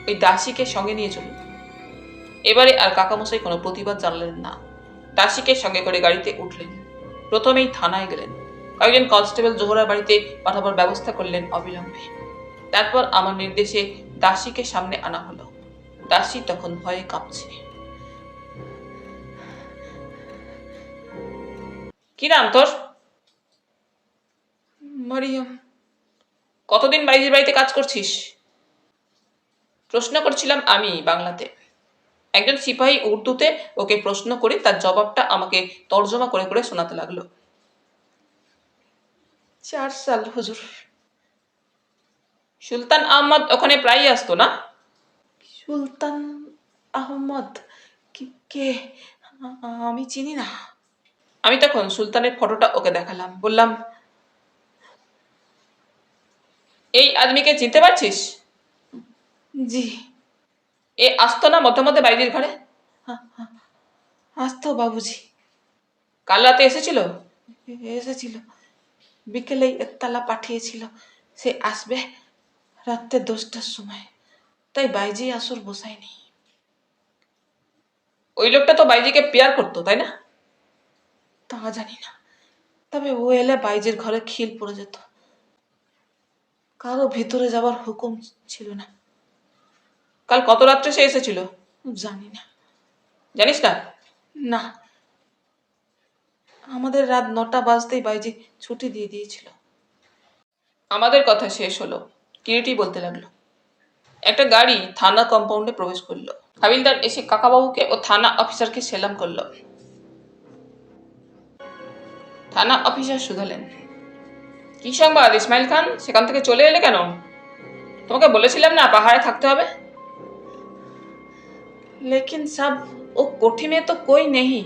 ওই দাসীকে সঙ্গে নিয়ে চলুন। এবারে আর কাকামশাই কোনো প্রতিবাদ জানালেন না। দাসীকে সঙ্গে করে গাড়িতে উঠলেন। প্রথমেই থানায় গেলেন। কয়েকজন কনস্টেবল জোহরার বাড়িতে পাঠাবার ব্যবস্থা করলেন অবিলম্বে। তারপর আমার নির্দেশে দাসীকে সামনে আনা হলো। দাসী তখন ভয়ে কাঁপছে। কি নাম তোর? মারিয়াম। কতদিন বাইজির বাড়িতে কাজ করছিস? প্রশ্ন করছিলাম আমি বাংলাতে। একজন সিপাহী উর্দুতে ওকে প্রশ্ন করে তার জবাবটা আমাকে তর্জমা করে করে শোনাতে লাগলো। 4 সাল হুজুর। সুলতান আহমদ ওখানে প্রায়ই আসতো না? সুলতান আহমদ কে? আমি চিনি না। আমি তখন সুলতানের ফটোটা ওকে দেখালাম। বললাম, এই আদমিকে চিনতে পারছিস? জি। এ আসতো না মধ্যে মধ্যে বাইজির ঘরে? আসতো বাবুজি। কাল রাতে এসেছিল? এসেছিল। বিকেলেই একতলা পাঠিয়েছিল সে আসবে রাত্রে 10টার সময়, তাই বাইজি আসর বসায়নি। ওই লোকটা তো বাইজিকে পেয়ার করতো, তাই না? তা জানি না, তবে ও এলে বাইজির ঘরে খিল পড়ে যেত। কারো ভিতরে যাবার হুকুম ছিল না। কাল কত রাত্রে সে এসেছিল? জানি না। জানিস না? না, আমাদের রাত 9টা বাজতেই বাইজি ছুটি দিয়ে দিয়েছিল। আমাদের কথা শেষ হলো, কিরিটি বলতে লাগলো। একটা গাড়ি থানা কম্পাউন্ডে প্রবেশ করলো। হাবিলদার এসে কাকাবাবুকে ও থানা অফিসারকে সেলাম করলো। থানা অফিসার শুধালেন, কি সংবাদ ইসমাইল খান, সেখান থেকে চলে এলে কেন? তোমাকে বলেছিলাম না পাহাড়ে থাকতে হবে। लेकिन सब वो कोठी में तो कोई नहीं।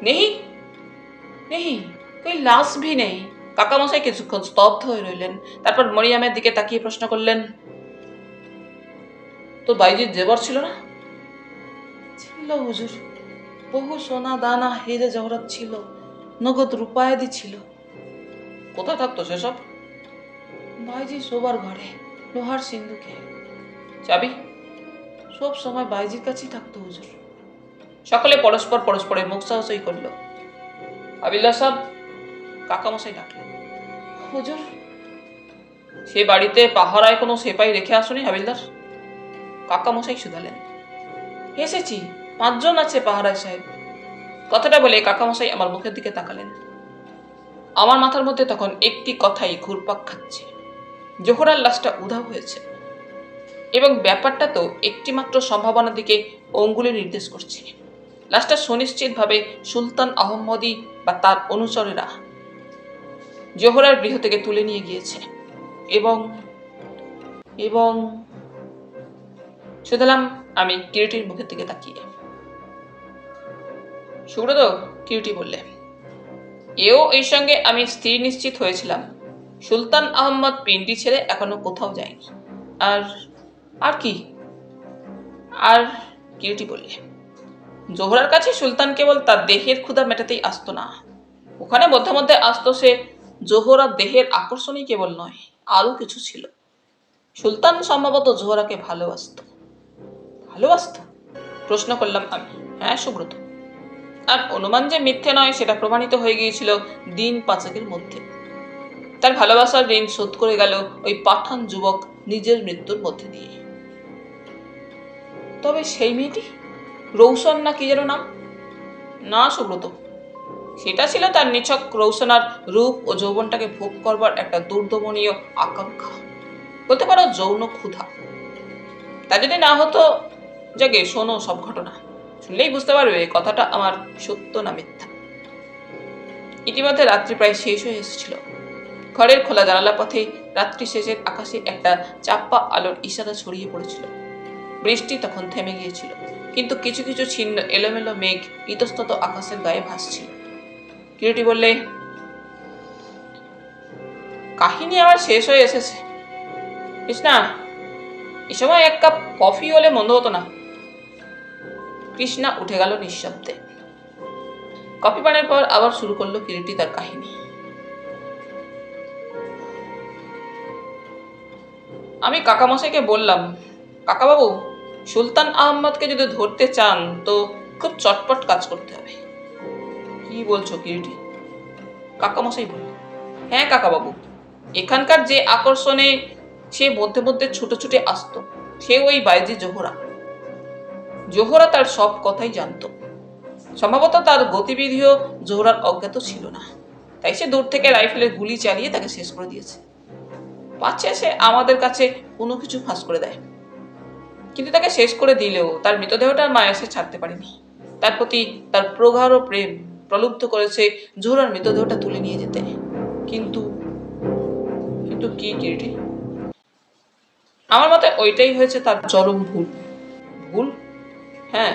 नहीं नहीं, कोई लाश भी नहीं। কাকামশাই কিছুক্ষণ স্তব্ধ হয়ে রইলেন, তারপর মরিয়মের দিকে তাকিয়ে প্রশ্ন করলেন, তো বাইজির জেবর ছিল না? ছিল হুজুর, বহু সোনা দানা হিরে জহরত ছিল, নগদ রূপায়াদি ছিল। কোথায় থাকতো সেসব? বাইজি শোবার ঘরে, লোহার সিন্ধুকে। চাবি? সব সময় বাইজির কাছেই থাকতো হুজুর। সকলে পরস্পর পরস্পরের মুখ সাহসই করল। হাবিলদার সাহেব, কাকামশাই ডাকলেন। হুজুর, সে বাড়িতে পাহারায় কোনো সেপাই রেখে আসুনি হাবিলদার? কাকামশাই শুধালেন। এসেছি, 5 জন আছে পাহারায় সাহেব। কথাটা বলে কাকামশাই আমার মুখের দিকে তাকালেন। আমার মাথার মধ্যে তখন একটি কথাই ঘুরপাক খাচ্ছে, জোহরার লাশটা উধাও হয়েছে, এবং ব্যাপারটা তো একটিমাত্র সম্ভাবনার দিকে অঙ্গুলি নির্দেশ করছে। লাশটা সুনিশ্চিতভাবে সুলতান আহমদী বা তার অনুচরেরা জোহরার গৃহ থেকে তুলে নিয়ে গিয়েছে, এবং এবং শুধালাম আমি কিরিটির মুখের দিকে তাকিয়ে। সুব্রত, কিরিটি বললে, এও এই সঙ্গে আমি স্থির নিশ্চিত হয়েছিলাম সুলতান আহমদ পিন্ডি ছেড়ে এখনো কোথাও যায়নি। আর আর কি? আর কিরিটি বললে, জোহরার কাছে সুলতান কেবল তার দেহের ক্ষুধা মেটাতেই আসতো না, ওখানে মধ্যে মধ্যে আসতো সে জোহরার দেহের আকর্ষণই কেবল নয়, আরো কিছু ছিল। সুলতান সম্ভবত জোহরাকে ভালোবাসত। ভালোবাসত? প্রশ্ন করলাম আমি। হ্যাঁ সুব্রত, আর অনুমান যে মিথ্যে নয় সেটা প্রমাণিত হয়ে গিয়েছিল দিন 5 মধ্যে। তার ভালোবাসার ঋণ শোধ করে গেল ওই পাঠান যুবক নিজের মৃত্যুর মধ্যে দিয়ে। তবে সেই মেয়েটি, রৌশন না কি যেন নাম? না সুব্রত, সেটা ছিল তার নিছক রৌশনার রূপ ও যৌবনটাকে ভোগ করবার একটা দুর্দমনীয় আকাঙ্ক্ষা, বলতে পারো যৌন ক্ষুধা। তা যদি না হতো, জাগে শোনো সব ঘটনা, শুনলেই বুঝতে পারবে কথাটা আমার সত্য না মিথ্যা। ইতিমধ্যে রাত্রি প্রায় শেষ হয়ে এসেছিল। ঘরের খোলা জানালা পথে রাত্রি শেষের আকাশে একটা চাপ্পা আলোর ইশারা ছড়িয়ে পড়েছিল। বৃষ্টি তখন থেমে গিয়েছিল, কিন্তু কিছু কিছু ছিন্ন এলোমেলো মেঘ ইতস্তত আকাশের গায়ে ভাসছিল। কিরিটি বললে, কাহিনী আমার শেষ হয়ে এসেছে। কৃষ্ণা, এ সময় 1 কাপ কফি হলে মন্দ হতো না। কৃষ্ণা উঠে গেল নিঃশব্দে। কফি পানের পর আবার শুরু করলো কিরিটি তার কাহিনী। আমি কাকামশাইকে বললাম, কাকাবাবু, সুলতান আহমদকে যদি ধরতে চান তো খুব চটপট কাজ করতে হবে। কি বলছো কিরিটি? কাকামশাই বলল, হ্যাঁ কাকাবাবু, এখানকার যে আকর্ষণে সে মধ্যে মধ্যে ছুটে ছুটে আসতো, সে ওই বাইজি জোহরা। জোহরা তার সব কথাই জানতো। সম্ভবত তার গতিবিধিও জোহরার অজ্ঞাত ছিল না, তাই সে দূর থেকে রাইফেলের গুলি চালিয়ে তাকে শেষ করে দিয়েছে। পাচ্ছে সে আমাদের কাছে কোনো কিছু ফাঁস করে দেয়, কিন্তু তাকে শেষ করে দিলেও তার মৃতদেহটার মায়া সে ছাড়তে পারেনি। তার প্রতি তার প্রগাঢ় প্রেম প্রলুব্ধ করেছে জোহরার মৃতদেহটা তুলে নিয়ে যেতে। কিন্তু কিন্তু কি কিরিটি? আমার মতে ওইটাই হয়েছে তার চরম ভুল। ভুল? হ্যাঁ,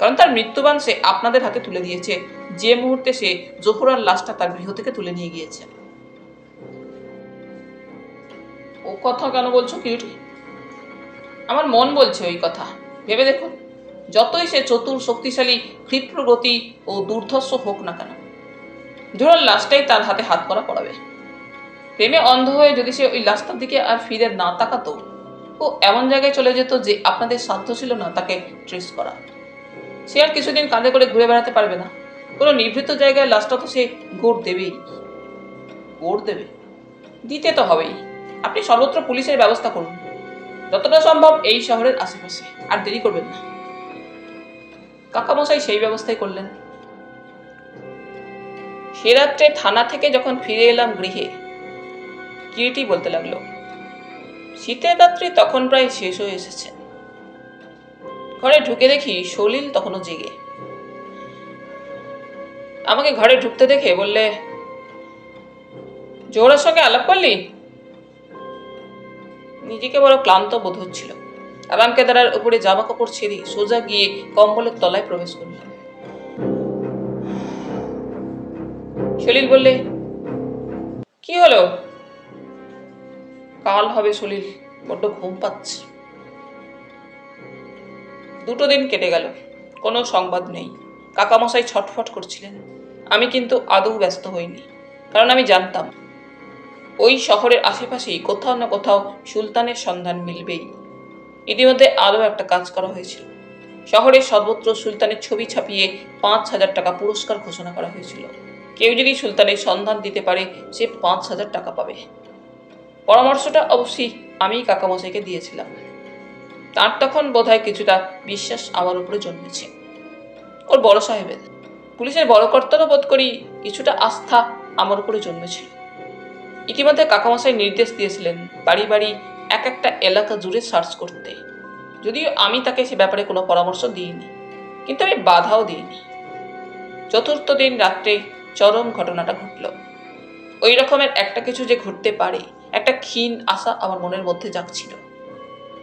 কারণ তার মৃত্যুবান সে আপনাদের হাতে তুলে দিয়েছে যে মুহূর্তে সে জোহরার লাশটা তার গৃহ থেকে তুলে নিয়ে গিয়েছে। ও কথা কেন বলছো কিরিটি? আমার মন বলছে ওই কথা। ভেবে দেখুন, যতই সে চতুর, শক্তিশালী, ক্ষিপ্রগতি ও দুর্ধর্ষ হোক না কেন, জোহরার লাশটাই তার হাতে হাত করা পড়াবে। প্রেমে অন্ধ হয়ে যদি সে ওই লাশটার দিকে আর ফিরে না তাকাতো, ও এমন জায়গায় চলে যেত যে আপনাদের সাধ্য ছিল না তাকে ট্রেস করা। সে আর কিছুদিন কাঁধে করে ঘুরে বেড়াতে পারবে না। কোনো নিভৃত জায়গায় লাশটা তো সে গোড় দেবেই। গোড় দেবে? দিতে তো হবেই। আপনি সর্বত্র পুলিশের ব্যবস্থা করুন। যতটা সম্ভব এই শহরের আশেপাশে, আর দেরি করবেন না। কাকামশাই সেই ব্যবস্থাই করলেন। সে রাত্রে থানা থেকে যখন ফিরে এলাম গৃহে, কিরিটি বলতে লাগলো, শীতের রাত্রি তখন প্রায় শেষ হয়ে এসেছে। ঘরে ঢুকে দেখি সলিল তখনও জেগে। আমাকে ঘরে ঢুকতে দেখে বললে, জোহরার সঙ্গে আলাপ করলি? নিজেকে বড় ক্লান্ত বোধ হচ্ছিল। আরামকেদারার উপরে জামা কাপড় ছেড়ে সোজা গিয়ে কম্বলের তলায় প্রবেশ করলাম। সলিল বললে, কি হলো? কাল হবে সলিল, বড্ড ঘুম পাচ্ছে। 2 দিন কেটে গেল, কোনো সংবাদ নেই। কাকামশাই ছটফট করছিলেন। আমি কিন্তু আদৌ ব্যস্ত হইনি, কারণ আমি জানতাম ওই শহরের আশেপাশেই কোথাও না কোথাও সুলতানের সন্ধান মিলবেই। ইতিমধ্যে আরও একটা কাজ করা হয়েছিল। শহরের সর্বত্র সুলতানের ছবি ছাপিয়ে 5,000 টাকা পুরস্কার ঘোষণা করা হয়েছিল। কেউ যদি সুলতানের সন্ধান দিতে পারে, সে 5,000 টাকা পাবে। পরামর্শটা অবশ্যই আমি কাকামশাইকে দিয়েছিলাম। তার তখন বোধহয় কিছুটা বিশ্বাস আমার উপরে জন্মেছে। ওর বড় সাহেবের, পুলিশের বড় কর্তারও বোধ করি কিছুটা আস্থা আমার উপরে জন্মেছিল। ইতিমধ্যে কাকামশাই নির্দেশ দিয়েছিলেন বাড়ি বাড়ি এক একটা এলাকা জুড়ে সার্চ করতে। যদিও আমি তাকে সে ব্যাপারে কোনো পরামর্শ দিইনি, কিন্তু আমি বাধাও দিইনি। 4র্থ দিন রাত্রে চরম ঘটনাটা ঘটল। ওই রকমের একটা কিছু যে ঘটতে পারে, একটা ক্ষীণ আশা আমার মনের মধ্যে জাগছিল।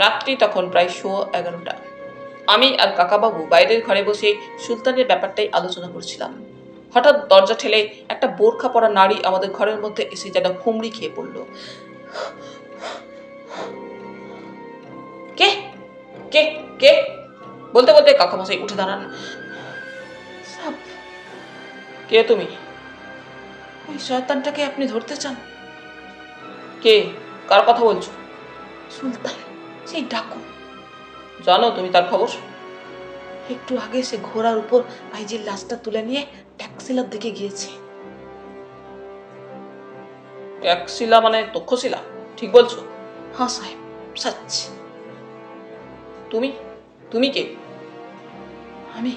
রাত্রি তখন প্রায় 11:15। আমি আর কাকাবাবু বাইরের ঘরে বসে সুলতানের ব্যাপারটাই আলোচনা করছিলাম। হঠাৎ দরজা ঠেলে একটা বোরখা পরা নারী আমাদের ঘরের মধ্যে এসে যেন হুমড়ি খেয়ে পড়ল। কে কে কে বলতে বলতে কাকামশাই উঠে দাঁড়ান। কে তুমি? ওই শয়তানটাকে আপনি ধরতে চান? কে? কার কথা বলছো? সুলতান, সেই ডাকু। জানো তুমি তার খবর? একটু আগে সে ঘোড়ার উপর ভাইজির লাশটা তুলে নিয়ে ট্যাক্সিলার দিকে গিয়েছে। ট্যাক্সিলা মানে তক্ষশিলা? ঠিক বলছো? হ্যাঁ সাহেব, সচ্চ। তুমি তুমি কে? আমি।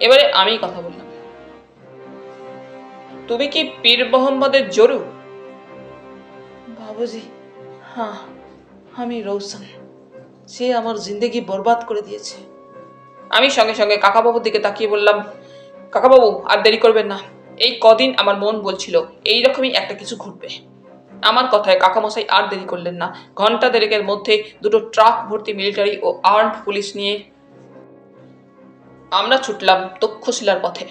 এবারে আমি কথা বললাম। তুমি কি পীর মোহাম্মদের জরু? বাবুজি, হ্যাঁ, আমি রৌশন। সে আমার জিন্দেগি বরবাদ করে দিয়েছে। আমি সঙ্গে সঙ্গে কাকাবাবুর দিকে তাকিয়ে বললাম, কাকাবাবু আর দেরি করবেন না। এই কদিন আমার মন বলছিল এইরকমই একটা কিছু ঘটবে। আমার কথায় কাকামশাই আর দেরি করলেন না। ঘন্টা দেড়েকের মধ্যে 2টো ট্রাক ভর্তি মিলিটারি ও আর্মড পুলিশ নিয়ে আমরা ছুটলাম তক্ষশিলার পথে।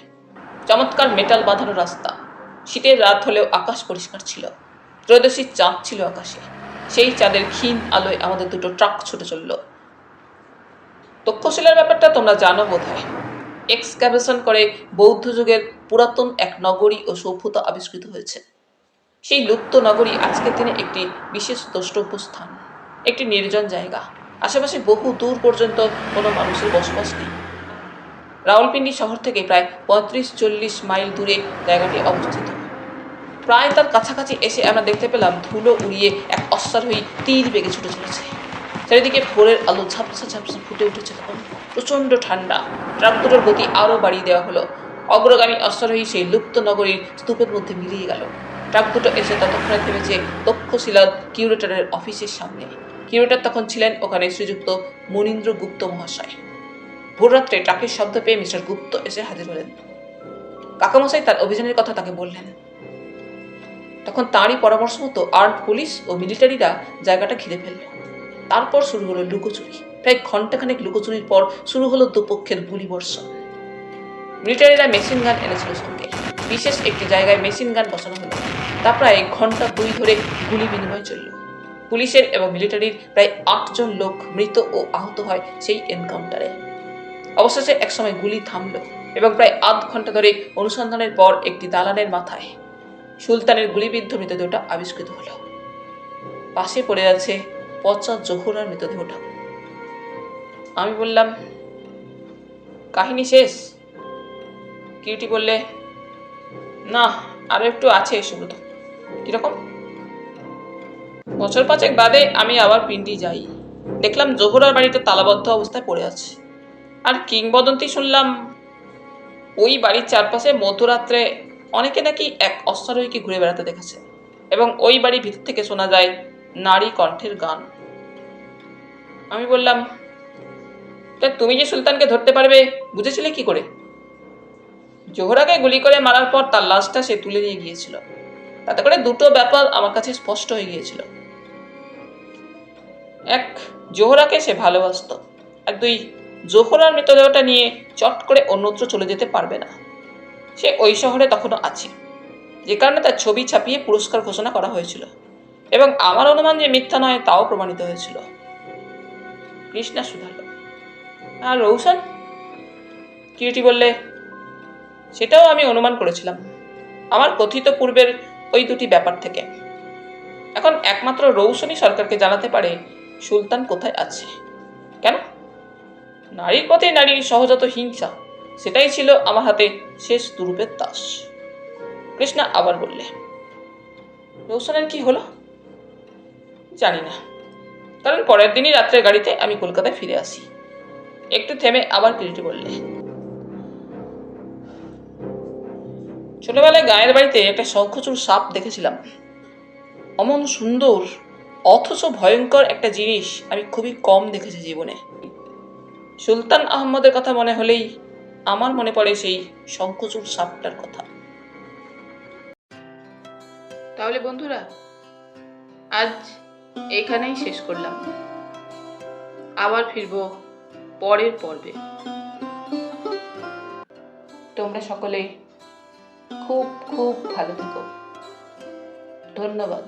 চমৎকার মেটাল বাঁধানো রাস্তা। শীতের রাত হলেও আকাশ পরিষ্কার ছিল। ত্রয়োদশীর চাঁদ ছিল আকাশে। সেই চাঁদের ক্ষীণ আলোয় আমাদের 2টো ট্রাক ছুটে চলল। তক্ষশিলার ব্যাপারটা তোমরা জানো বোধহয়। এক্সক্যাভেশন করে বৌদ্ধ যুগের পুরাতন এক নগরী ও সভ্যতা আবিষ্কৃত হয়েছে। সেই লুপ্ত নগরী আজকের দিনে একটি বিশেষ দ্রষ্টব্য স্থান, একটি নির্জন জায়গা। আশেপাশে বহু দূর পর্যন্ত কোনো মানুষের বসবাস নেই। রাওয়ালপিন্ডি শহর থেকে প্রায় 35-40 মাইল দূরে জায়গাটি অবস্থিত। প্রায় তার কাছাকাছি এসে আমরা দেখতে পেলাম ধুলো উড়িয়ে এক অশ্বারোহী তীর বেগে ছুটে চলেছে। চারিদিকে ভোরের আলো ঝাপসা ঝাপসা ফুটে উঠেছে। তখন প্রচণ্ড ঠান্ডা। ট্রাক দুটোর গতি আরও বাড়িয়ে দেওয়া হলো। অগ্রগামী অশ্বারোহী সেই লুপ্ত নগরীর স্তূপের মধ্যে মিলিয়ে গেল। ট্রাক দুটো এসে ততক্ষণে থেমেছে তক্ষশিলার কিউরেটরের অফিসের সামনে। কিউরেটর তখন ছিলেন ওখানে শ্রীযুক্ত মনীন্দ্র গুপ্ত মহাশয়। ভোররাত্রে ট্রাকের শব্দ পেয়ে মিস্টার গুপ্ত এসে হাজির হলেন। কাকামশাই তার অভিযানের কথা তাকে বললেন। তখন তাঁরই পরামর্শ মতো আর্মড পুলিশ ও মিলিটারিরা জায়গাটা ঘিরে ফেলল। তারপর শুরু হলো লুকোচুরি। প্রায় ঘন্টাখানেক লুকোচুরির পর শুরু হলো দুপক্ষের গুলি বর্ষণ। মিলিটারিরা মেশিন গান এনেছিল সঙ্গে। বিশেষ একটি জায়গায় মেশিন গান বসানো হলো। তা প্রায় ঘন্টা 2 ধরে গুলি বিনিময় চলল। পুলিশের এবং মিলিটারির প্রায় 8 জন লোক মৃত ও আহত হয় সেই এনকাউন্টারে। অবশেষে একসময় গুলি থামল এবং প্রায় আধ ঘন্টা ধরে অনুসন্ধানের পর একটি দালানের মাথায় সুলতানের গুলিবিদ্ধ মৃতদেহটা আবিষ্কৃত হলো। পাশে পড়ে আছে পচা জোহরার মৃতদেহটা। আমি বললাম, কাহিনী শেষ? কিউটি বললে, না, আরো একটু আছে সুব্রত। কিরকম? বছর পাঁচেক বাদে আমি আবার পিন্ডি যাই। দেখলাম জোহরার বাড়িতে তালাবদ্ধ অবস্থায় পড়ে আছে। আর কিংবদন্তি শুনলাম ওই বাড়ির চারপাশে মধ্যরাত্রে অনেকে নাকি এক অশ্বারোহীকে ঘুরে বেড়াতে দেখেছে, এবং ওই বাড়ির ভিতর থেকে শোনা যায় নারী কণ্ঠের গান। আমি বললাম, তা তুমি যে সুলতানকে ধরতে পারবে বুঝেছিলে কি করে? জোহরাকে গুলি করে মারার পর তার লাশটা সে তুলে নিয়ে গিয়েছিল। তাতে করে দুটো ব্যাপার আমার কাছে স্পষ্ট হয়ে গিয়েছিল। এক, জোহরাকে সে ভালোবাসতো, আর দুই, জোহরার মৃতদেহটা নিয়ে চট করে অন্যত্র চলে যেতে পারবে না। সে ওই শহরে তখনও আছে, যে কারণে তার ছবি ছাপিয়ে পুরস্কার ঘোষণা করা হয়েছিল, এবং আমার অনুমান যে মিথ্যা নয় তাও প্রমাণিত হয়েছিল। কৃষ্ণা শুধালো, আর রৌশন? কিরিটি বললে, সেটাও আমি অনুমান করেছিলাম আমার কথিত পূর্বের ওই দুটি ব্যাপার থেকে। এখন একমাত্র রৌশনই সরকারকে জানাতে পারে সুলতান কোথায় আছে। কেন? নারীর পথে নারীর সহজাত হিংসা, সেটাই ছিল আমার হাতে শেষ দুরূপের তাস। কৃষ্ণা আবার বললে, রৌশনের কি হলো? জানি না, কারণ পরের দিনই রাত্রের গাড়িতে আমি কলকাতায় ফিরে আসি। একটু থেমে আবার কিরিটি বললে, ছোটবেলায় গায়ের বাড়িতে একটা শঙ্খচূড় সাপ দেখেছিলাম। অমন সুন্দর অথচ ভয়ঙ্কর একটা জিনিস আমি খুবই কম দেখেছি জীবনে। সুলতান আহমদের কথা মনে হলেই আমার মনে পড়ে সেই শঙ্খচূড় সাপটার কথা। তাহলে বন্ধুরা, আজ এখানেই শেষ করলাম। আবার ফিরবো পরের পর্বে। তোমরা সকলে খুব খুব ভালো থেকো। ধন্যবাদ।